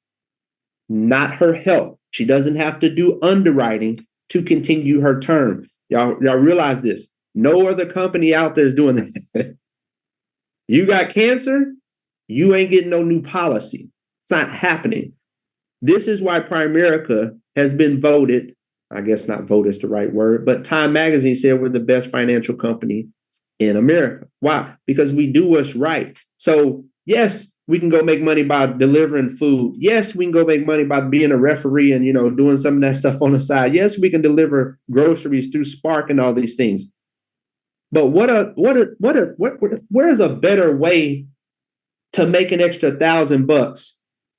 not her health. She doesn't have to do underwriting to continue her term. Y'all realize this. No other company out there is doing this. You got cancer, you ain't getting no new policy. It's not happening. This is why Primerica has been voted, I guess not vote is the right word, but Time Magazine said we're the best financial company in America. Why? Because we do what's right. So yes, we can go make money by delivering food. Yes, we can go make money by being a referee and, doing some of that stuff on the side. Yes, we can deliver groceries through Spark and all these things. But where's a better way to make an extra $1,000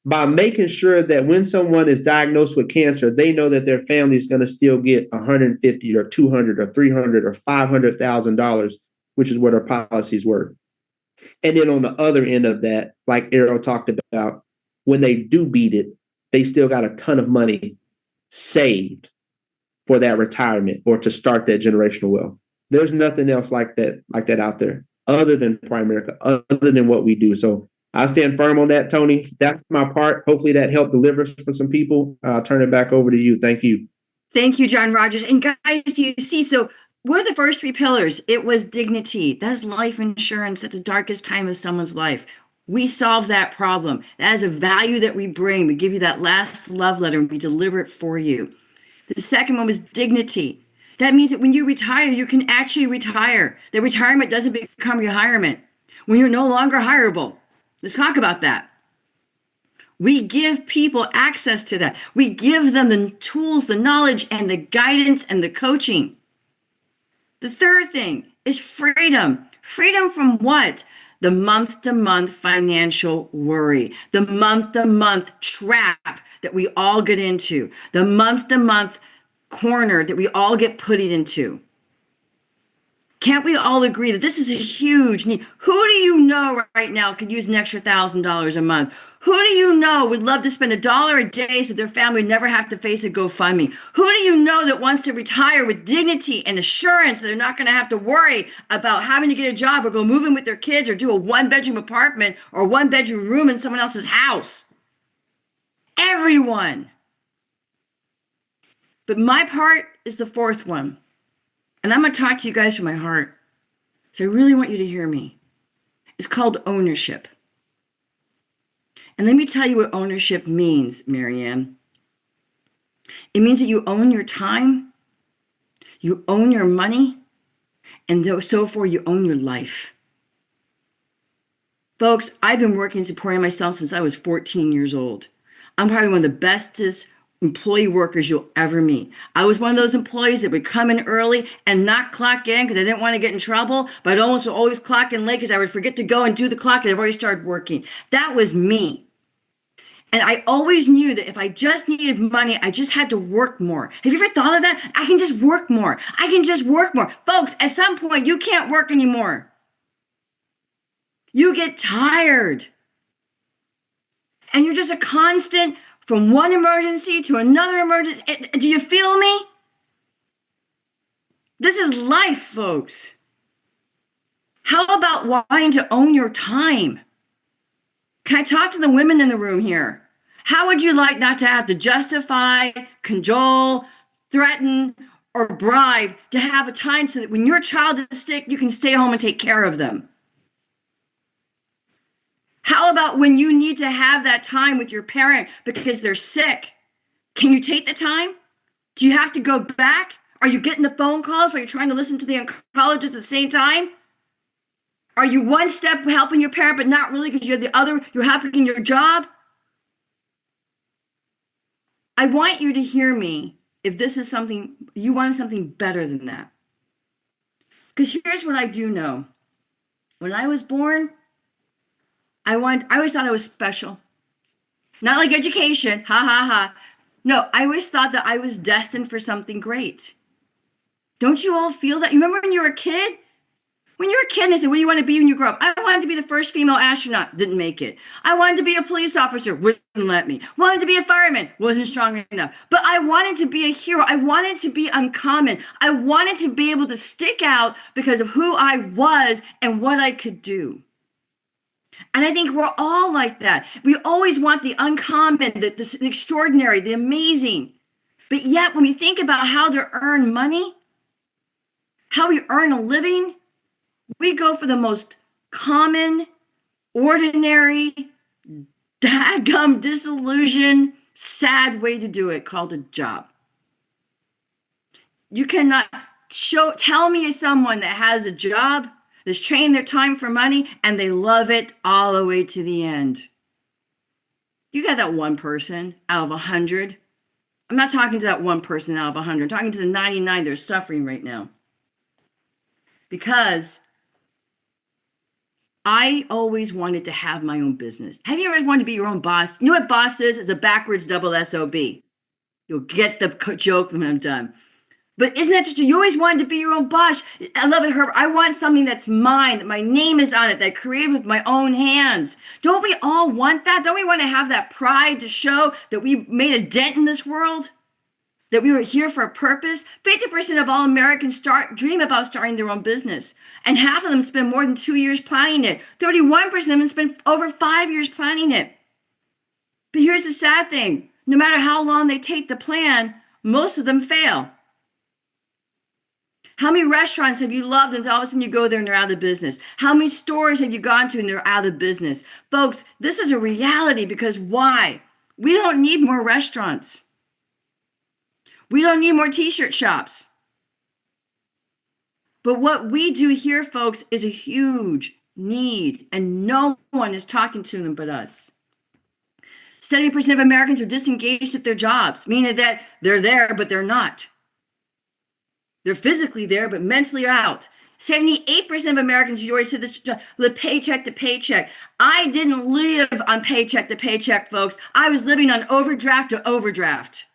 by making sure that when someone is diagnosed with cancer, they know that their family is going to still get $150 or $200 or $300 or $500,000, which is what our policies were. And then on the other end of that, like Errol talked about, when they do beat it, they still got a ton of money saved for that retirement or to start that generational wealth. There's nothing else like that out there other than Primerica, other than what we do. So I stand firm on that, Tony. That's my part. Hopefully that helped deliver for some people. I'll turn it back over to you. Thank you. Thank you, John Rogers. And guys, do you see? So we're the first three pillars. It was dignity. That's life insurance at the darkest time of someone's life. We solve that problem. That is a value that we bring. We give you that last love letter and we deliver it for you. The second one was dignity. That means that when you retire, you can actually retire. That retirement doesn't become retirement when you're no longer hireable. Let's talk about that. We give people access to that. We give them the tools, the knowledge, and the guidance and the coaching. The third thing is freedom. Freedom from what? The month-to-month financial worry, the month-to-month trap that we all get into, the month-to-month corner that we all get put into. Can't we all agree that this is a huge need? Who do you know right now could use an extra $1,000 a month? Who do you know would love to spend $1 a day so their family would never have to face a GoFundMe? Who do you know that wants to retire with dignity and assurance that they're not going to have to worry about having to get a job or go move in with their kids or do a one-bedroom apartment or one-bedroom room in someone else's house? Everyone. But my part is the fourth one. And I'm going to talk to you guys from my heart. So I really want you to hear me. It's called ownership. And let me tell you what ownership means, Marianne. It means that you own your time, you own your money, and so forth, you own your life. Folks, I've been working supporting myself since I was 14 years old. I'm probably one of the bestest employee workers you'll ever meet. I was one of those employees that would come in early and not clock in because I didn't want to get in trouble, but I'd always clock in late because I would forget to go and do the clock and I've already started working. That was me. And I always knew that if I just needed money, I just had to work more. Have you ever thought of that? I can just work more. I can just work more. Folks, at some point, you can't work anymore. You get tired. And you're just a constant from one emergency to another emergency. Do you feel me? This is life, folks. How about wanting to own your time? Can I talk to the women in the room here? How would you like not to have to justify, cajole, threaten, or bribe to have a time so that when your child is sick, you can stay home and take care of them? How about when you need to have that time with your parent because they're sick? Can you take the time? Do you have to go back? Are you getting the phone calls while you're trying to listen to the oncologist at the same time? Are you one step helping your parent, but not really because you're helping your job? I want you to hear me if this is something, you want something better than that. Because here's what I do know. When I was born, I always thought I was special. Not like education, ha ha ha. No, I always thought that I was destined for something great. Don't you all feel that? You remember when you were a kid? When you were a kid, they said, what do you want to be when you grow up? I wanted to be the first female astronaut. Didn't make it. I wanted to be a police officer. Wouldn't let me. Wanted to be a fireman. Wasn't strong enough. But I wanted to be a hero. I wanted to be uncommon. I wanted to be able to stick out because of who I was and what I could do. And I think we're all like that. We always want the uncommon, the extraordinary, the amazing. But yet, when we think about how to earn money, how we earn a living, we go for the most common, ordinary, daggum, disillusioned, sad way to do it, called a job. You cannot tell me someone that has a job, that's trained their time for money, and they love it all the way to the end. You got that one person out of 100. I'm not talking to that one person out of 100. I'm talking to the 99 that are suffering right now. Because I always wanted to have my own business. Have you ever wanted to be your own boss? You know what boss is? It's a backwards double SOB. You'll get the joke when I'm done. But isn't that just, you always wanted to be your own boss? I love it, Herb. I want something that's mine, that my name is on it, that I created with my own hands. Don't we all want that? Don't we want to have that pride to show that we made a dent in this world? That we were here for a purpose? 50% of all Americans dream about starting their own business. And half of them spend more than 2 years planning it. 31% of them spend over 5 years planning it. But here's the sad thing. No matter how long they take to plan, most of them fail. How many restaurants have you loved and all of a sudden you go there and they're out of business? How many stores have you gone to and they're out of business? Folks, this is a reality because why? We don't need more restaurants. We don't need more t-shirt shops. But what we do here, folks, is a huge need, and no one is talking to them but us. 70% of Americans are disengaged at their jobs, meaning that they're there, but they're not. They're physically there, but mentally out. 78% of Americans, you already said this, live paycheck to paycheck. I didn't live on paycheck to paycheck, folks. I was living on overdraft to overdraft.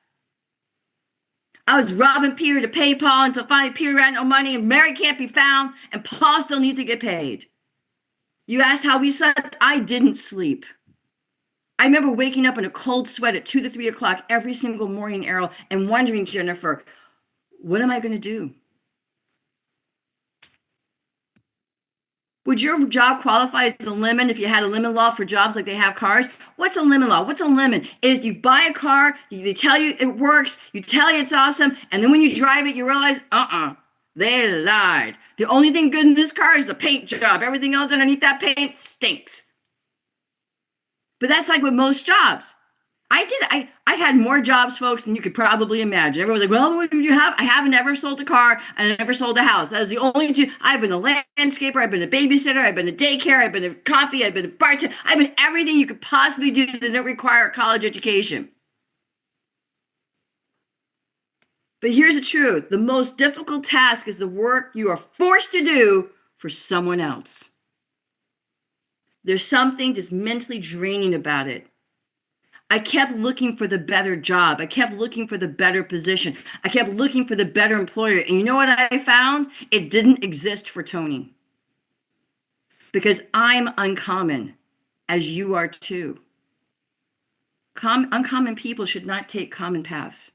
I was robbing Peter to pay Paul until finally Peter had no money and Mary can't be found and Paul still needs to get paid. You asked how we slept? I didn't sleep. I remember waking up in a cold sweat at 2 to 3 o'clock every single morning, Errol, and wondering, Jennifer, what am I going to do? Would your job qualify as a lemon if you had a lemon law for jobs like they have cars? What's a lemon law? What's a lemon? Is you buy a car, they tell you it works, you tell you it's awesome, and then when you drive it, you realize, they lied. The only thing good in this car is the paint job. Everything else underneath that paint stinks. But that's like with most jobs. I've had more jobs, folks, than you could probably imagine. Everyone's like, well, what do you have? I haven't ever sold a car and I never sold a house. That was the only two. I've been a landscaper. I've been a babysitter. I've been a daycare. I've been a coffee. I've been a bartender. I've been everything you could possibly do that didn't require a college education. But here's the truth. The most difficult task is the work you are forced to do for someone else. There's something just mentally draining about it. I kept looking for the better job. I kept looking for the better position. I kept looking for the better employer. And you know what I found? It didn't exist for Tony. Because I'm uncommon, as you are too. Uncommon people should not take common paths.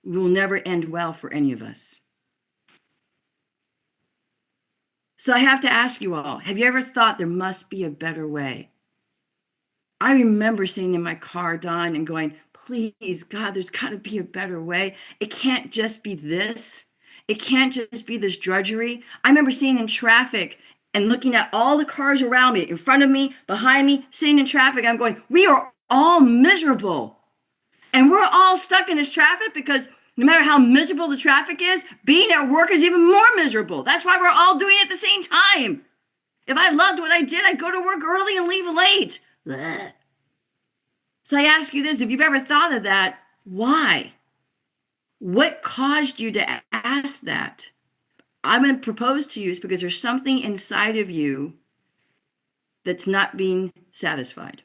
We will never end well for any of us. So I have to ask you all, have you ever thought there must be a better way? I remember sitting in my car, Don, and going, please, God, there's got to be a better way. It can't just be this. It can't just be this drudgery. I remember sitting in traffic and looking at all the cars around me, in front of me, behind me, sitting in traffic. I'm going, we are all miserable. And we're all stuck in this traffic because no matter how miserable the traffic is, being at work is even more miserable. That's why we're all doing it at the same time. If I loved what I did, I'd go to work early and leave late. Blech. So I ask you this, if you've ever thought of that, why? What caused you to ask that? I'm going to propose to you is because there's something inside of you that's not being satisfied.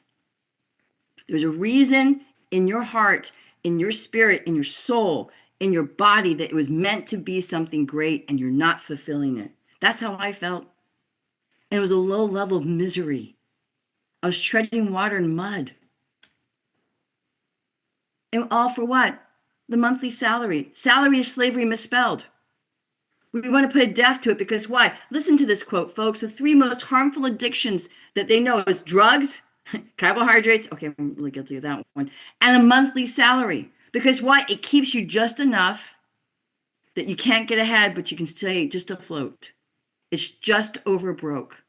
There's a reason in your heart, in your spirit, in your soul, in your body that it was meant to be something great and you're not fulfilling it. That's how I felt. And it was a low level of misery. I was treading water and mud. And all for what? The monthly salary. Salary is slavery misspelled. We want to put a death to it because why? Listen to this quote, folks. The 3 most harmful addictions that they know is drugs, carbohydrates. Okay, I'm really guilty of that one. And a monthly salary. Because why? It keeps you just enough that you can't get ahead, but you can stay just afloat. It's just over broke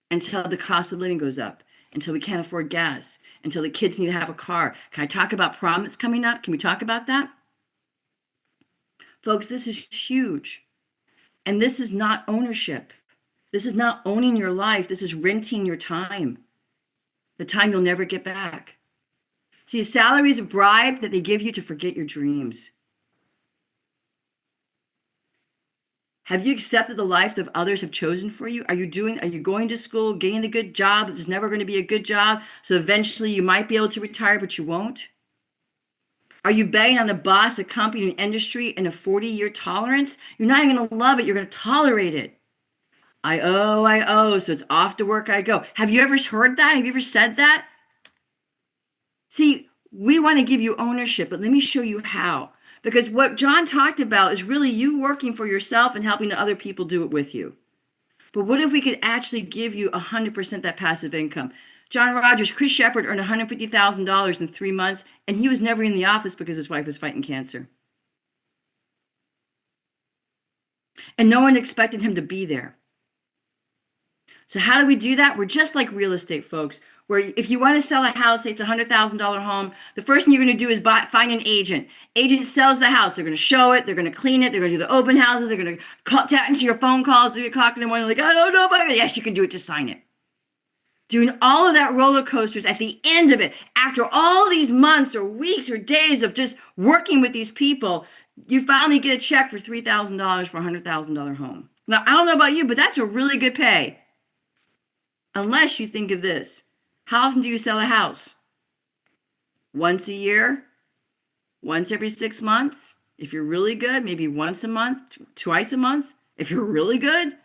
until the cost of living goes up, until we can't afford gas, until the kids need to have a car. Can I talk about prom that's coming up? Can we talk about that? Folks, this is huge. And this is not ownership. This is not owning your life. This is renting your time. The time you'll never get back. See, salary is a bribe that they give you to forget your dreams. Have you accepted the life that others have chosen for you? Are you going to school, getting a good job? It's never going to be a good job. So eventually you might be able to retire, but you won't. Are you betting on a boss, a company, an industry, and a 40-year tolerance? You're not even going to love it. You're going to tolerate it. I owe, so it's off to work I go. Have you ever heard that? Have you ever said that? See, we want to give you ownership, but let me show you how. Because what John talked about is really you working for yourself and helping the other people do it with you. But what if we could actually give you 100% that passive income? John Rogers, Chris Shepard earned $150,000 in 3 months, and he was never in the office because his wife was fighting cancer. And no one expected him to be there. So how do we do that? We're just like real estate, folks, where if you want to sell a house, say it's a $100,000 home, the first thing you're going to do is find an agent. Agent sells the house. They're going to show it. They're going to clean it. They're going to do the open houses. They're going to tap into your phone calls at 3 o'clock in the morning. Like, I don't know about it. Yes, you can do it. Just sign it. Doing all of that roller coasters at the end of it, after all these months or weeks or days of just working with these people, you finally get a check for $3,000 for a $100,000 home. Now, I don't know about you, but that's a really good pay. Unless you think of this. How often do you sell a house? Once a year? Once every 6 months? If you're really good, maybe once a month, twice a month, if you're really good.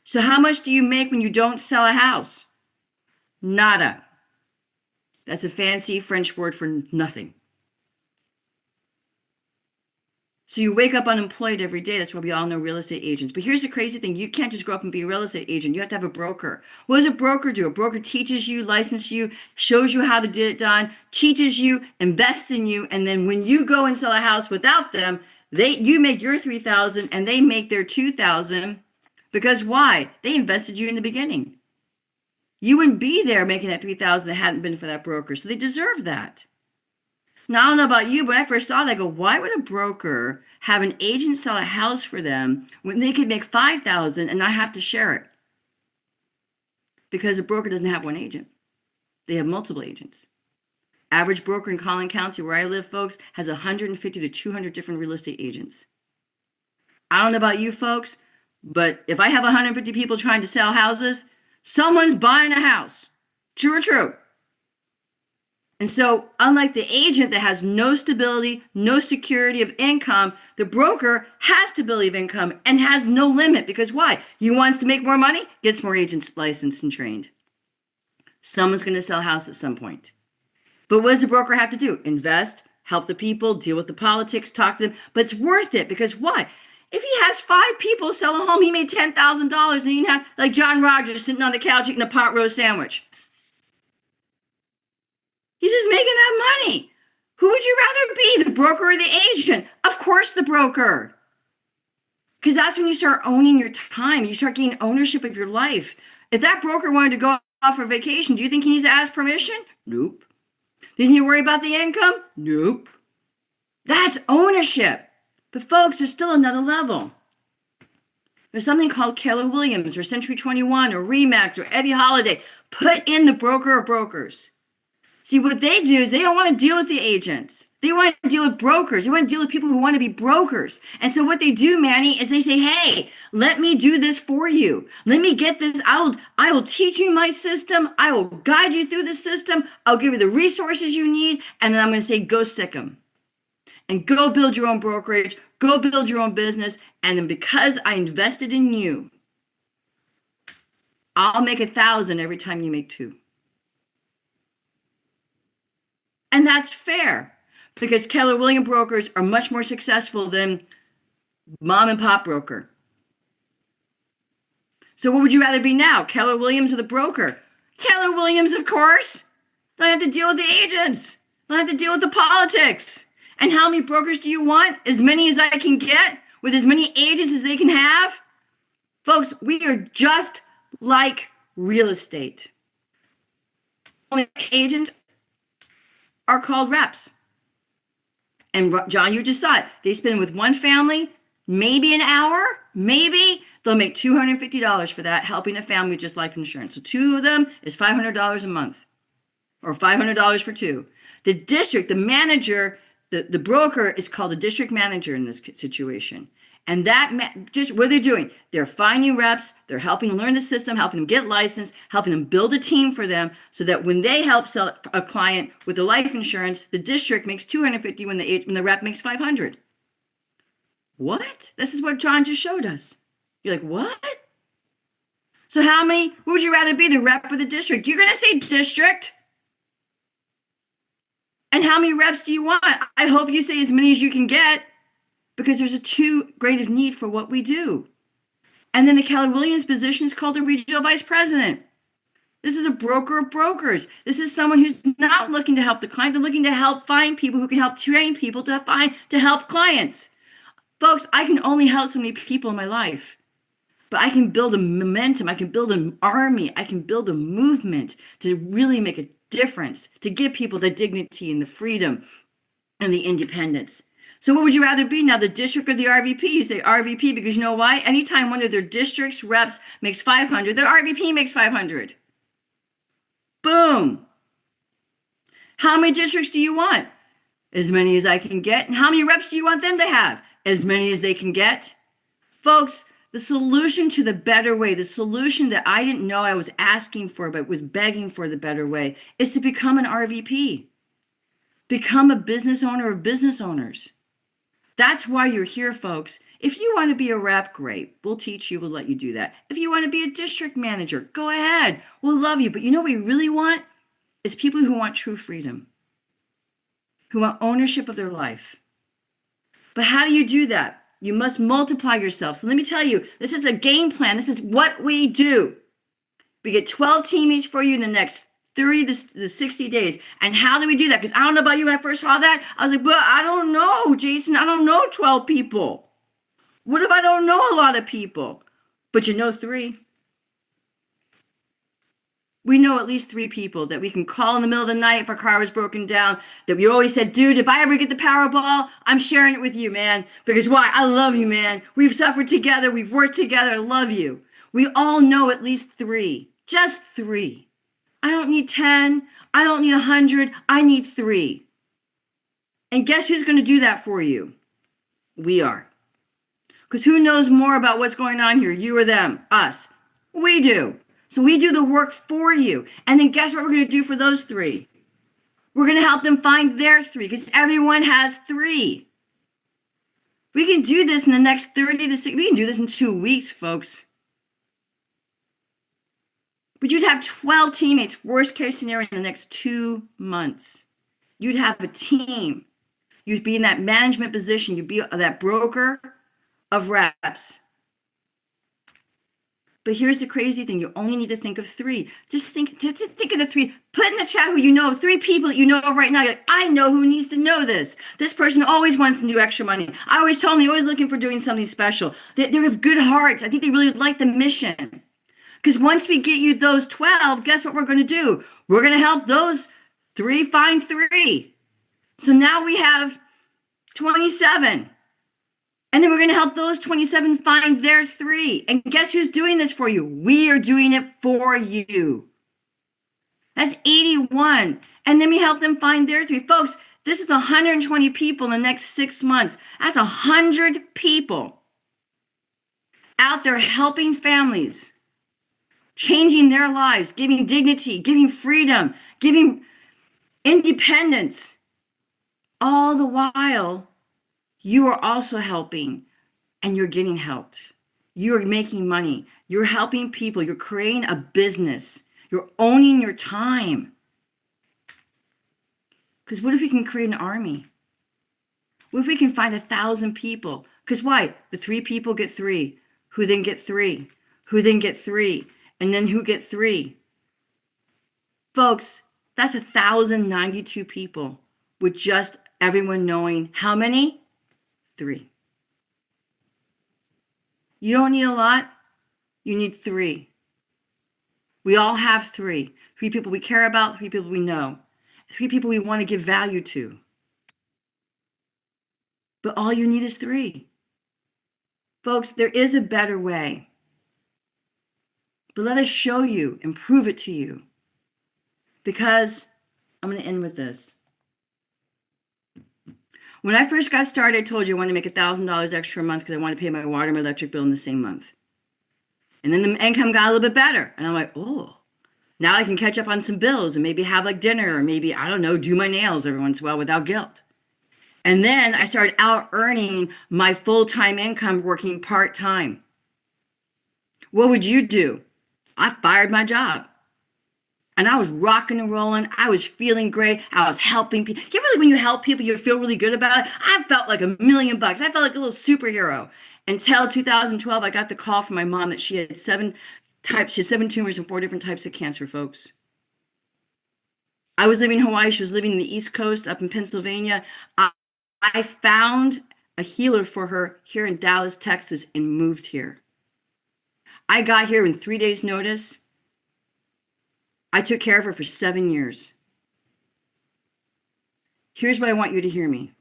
So how much do you make when you don't sell a house? Nada. That's a fancy French word for nothing. So you wake up unemployed every day. That's why we all know real estate agents. But here's the crazy thing. You can't just grow up and be a real estate agent. You have to have a broker. What does a broker do? A broker teaches you, licenses you, shows you how to get it done, teaches you, invests in you. And then when you go and sell a house without them, you make your $3,000 and they make their $2,000. Because why? They invested you in the beginning. You wouldn't be there making that $3,000 if it hadn't been for that broker. So they deserve that. Now, I don't know about you, but when I first saw that, I go, why would a broker have an agent sell a house for them when they could make $5,000 and not have to share it? Because a broker doesn't have one agent. They have multiple agents. Average broker in Collin County, where I live, folks, has 150 to 200 different real estate agents. I don't know about you folks, but if I have 150 people trying to sell houses, someone's buying a house. True or true? And so, unlike the agent that has no stability, no security of income, the broker has stability of income and has no limit. Because why? He wants to make more money, gets more agents licensed and trained. Someone's going to sell a house at some point. But what does the broker have to do? Invest, help the people, deal with the politics, talk to them. But it's worth it because why? If he has 5 people sell a home, he made $10,000, and he can have like John Rogers sitting on the couch eating a pot roast sandwich. He's just making that money. Who would you rather be, the broker or the agent? Of course, the broker. Because that's when you start owning your time. You start gaining ownership of your life. If that broker wanted to go off for vacation, do you think he needs to ask permission? Nope. Does he need to worry about the income? Nope. That's ownership. But folks, there's still another level. There's something called Keller Williams or Century 21 or Remax or Eddie Holiday. Put in the broker of brokers. See, what they do is they don't want to deal with the agents. They want to deal with brokers. They want to deal with people who want to be brokers. And so what they do, Manny, is they say, hey, let me do this for you. Let me get this. I will teach you my system. I will guide you through the system. I'll give you the resources you need. And then I'm going to say, go stick them. And go build your own brokerage. Go build your own business. And then because I invested in you, I'll make 1,000 every time you make 2. And that's fair because Keller Williams brokers are much more successful than mom and pop broker. So what would you rather be now, Keller Williams or the broker? Keller Williams, of course. Don't have to deal with the agents. Don't have to deal with the politics. And how many brokers do you want? As many as I can get with as many agents as they can have? Folks, we are just like real estate. Agents are called reps. And John, you just saw it. They spend with one family, maybe an hour, maybe they'll make $250 for that, helping a family with just life insurance. So 2 of them is $500 a month or $500 for 2. The district, the manager, the broker is called a district manager in this situation. And that just what they're doing, they're finding reps, they're helping learn the system, helping them get licensed, helping them build a team for them so that when they help sell a client with the life insurance, the district makes $250 when the rep makes $500. What? This is what John just showed us. You're like, what? So who would you rather be, the rep or the district? You're going to say district. And how many reps do you want? I hope you say as many as you can get, because there's a too great of need for what we do. And then the Keller Williams position is called a regional vice president. This is a broker of brokers. This is someone who's not looking to help the client. They're looking to help find people who can help train people to help clients. Folks, I can only help so many people in my life. But I can build a momentum. I can build an army. I can build a movement to really make a difference, to give people the dignity and the freedom and the independence. So what would you rather be now, the district or the RVP? You say RVP because you know why? Anytime one of their district's reps makes $500, their RVP makes $500. Boom. How many districts do you want? As many as I can get. And how many reps do you want them to have? As many as they can get. Folks, the solution to the better way, the solution that I didn't know I was asking for but was begging for the better way, is to become an RVP. Become a business owner of business owners. That's why you're here, folks. If you want to be a rep, great. We'll teach you. We'll let you do that. If you want to be a district manager, go ahead. We'll love you. But you know what we really want? Is people who want true freedom, who want ownership of their life. But how do you do that? You must multiply yourself. So let me tell you, this is a game plan. This is what we do. We get 12 teammates for you in the next 30 to 60 days. And how do we do that? Because I don't know about you, when I first saw that, I was like, but I don't know, Jason. I don't know 12 people. What if I don't know a lot of people? But you know 3. We know at least 3 people that we can call in the middle of the night if our car was broken down, that we always said, dude, if I ever get the Powerball, I'm sharing it with you, man. Because why? I love you, man. We've suffered together. We've worked together. I love you. We all know at least 3. Just 3. I don't need 10. I don't need 100. I need 3. And guess who's going to do that for you? We are. Because who knows more about what's going on here? You or them? Us. We do. So we do the work for you. And then guess what we're going to do for those 3? We're going to help them find their 3 because everyone has 3. We can do this in the next 30 to 60. We can do this in 2 weeks, folks. But you'd have 12 teammates, worst case scenario, in the next 2 months. You'd have a team. You'd be in that management position. You'd be that broker of reps. But here's the crazy thing. You only need to think of 3. Just think of the 3. Put in the chat who you know, 3 people that you know of right now. You're like, I know who needs to know this. This person always wants to do extra money. I always told them they're always looking for doing something special. They have good hearts. I think they really like the mission. Because once we get you those 12, guess what we're going to do? We're going to help those 3 find 3. So now we have 27. And then we're going to help those 27 find their 3. And guess who's doing this for you? We are doing it for you. That's 81. And then we help them find their 3. Folks, this is 120 people in the next 6 months. That's 100 people out there helping families, changing their lives, giving dignity, giving freedom, giving independence. All the while, you are also helping and you're getting helped. You're making money. You're helping people. You're creating a business. You're owning your time. Because what if we can create an army? What if we can find 1,000 people? Because why? The 3 people get 3, who then get 3, who then get 3, and then who get 3. Folks, that's 1,092 people with just everyone knowing how many? 3. You don't need a lot. You need 3. We all have 3. 3 people we care about, 3 people we know, 3 people we want to give value to. But all you need is 3. Folks, there is a better way. But let us show you and prove it to you. Because I'm going to end with this. When I first got started, I told you I wanted to make $1,000 extra a month because I wanted to pay my water and my electric bill in the same month. And then the income got a little bit better. And I'm like, oh, now I can catch up on some bills and maybe have like dinner or maybe, I don't know, do my nails every once in a while without guilt. And then I started out earning my full-time income working part-time. What would you do? I fired my job. And I was rocking and rolling. I was feeling great. I was helping people. You really, when you help people, you feel really good about it. I felt like $1 million. I felt like a little superhero. Until 2012, I got the call from my mom that she had 7 tumors and 4 different types of cancer, folks. I was living in Hawaii. She was living in the East Coast up in Pennsylvania. I found a healer for her here in Dallas, Texas, and moved here. I got here in 3 days' notice. I took care of her for 7 years. Here's what I want you to hear me.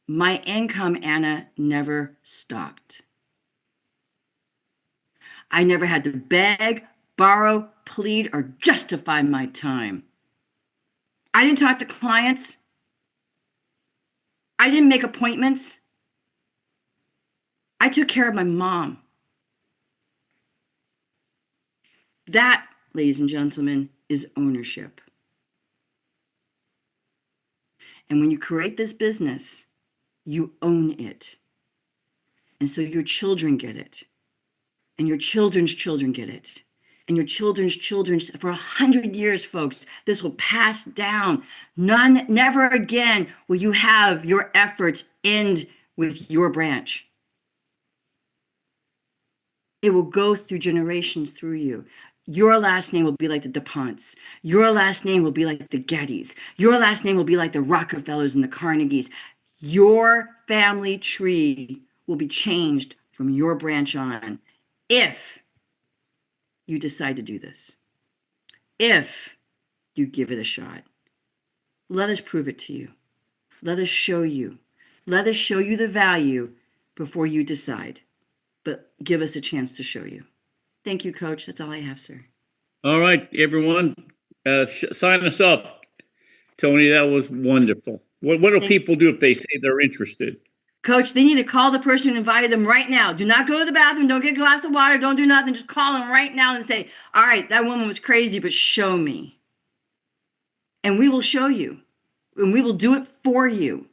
My income, Anna, never stopped. I never had to beg, borrow, plead, or justify my time. I didn't talk to clients. I didn't make appointments. I took care of my mom. That, ladies and gentlemen, is ownership. And when you create this business, you own it. And so your children get it. And your children's children get it. And your children's children, for 100 years, folks, this will pass down. Never again will you have your efforts end with your branch. It will go through generations through you. Your last name will be like the DuPonts. Your last name will be like the Gettys. Your last name will be like the Rockefellers and the Carnegies. Your family tree will be changed from your branch on if you decide to do this. If you give it a shot. Let us prove it to you. Let us show you. Let us show you the value before you decide. But give us a chance to show you. Thank you, Coach. That's all I have, sir. All right, everyone. Sign us up. Tony, that was wonderful. What do people do if they say they're interested? Coach, they need to call the person who invited them right now. Do not go to the bathroom. Don't get a glass of water. Don't do nothing. Just call them right now and say, all right, that woman was crazy, but show me. And we will show you. And we will do it for you.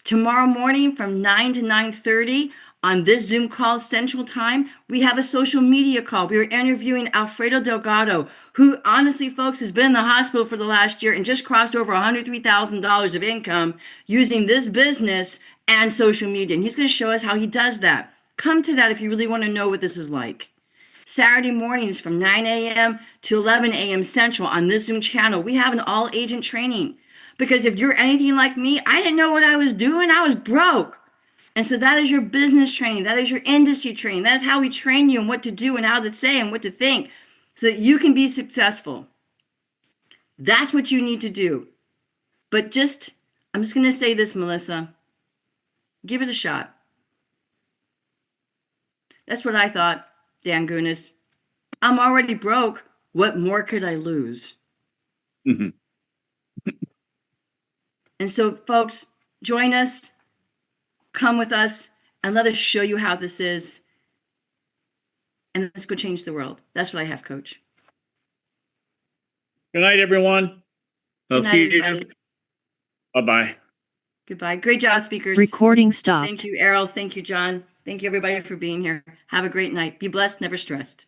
Tomorrow morning from 9 to 9:30 on this Zoom call Central Time, we have a social media call. We are interviewing Alfredo Delgado, who honestly, folks, has been in the hospital for the last year and just crossed over $103,000 of income using this business and social media. And he's going to show us how he does that. Come to that if you really want to know what this is like. Saturday mornings from 9 a.m. to 11 a.m. Central on this Zoom channel, we have an all agent training. Because if you're anything like me, I didn't know what I was doing. I was broke. And so that is your business training. That is your industry training. That's how we train you and what to do and how to say and what to think so that you can be successful. That's what you need to do. But I'm just going to say this, Melissa. Give it a shot. That's what I thought, Dan Gunas. I'm already broke. What more could I lose? Mhm. And so, folks, join us. Come with us and let us show you how this is. And let's go change the world. That's what I have, Coach. Good night, everyone. I'll Good night, see you. everybody. Bye-bye. Goodbye. Great job, speakers. Recording stopped. Thank you, Errol. Thank you, John. Thank you, everybody, for being here. Have a great night. Be blessed, never stressed.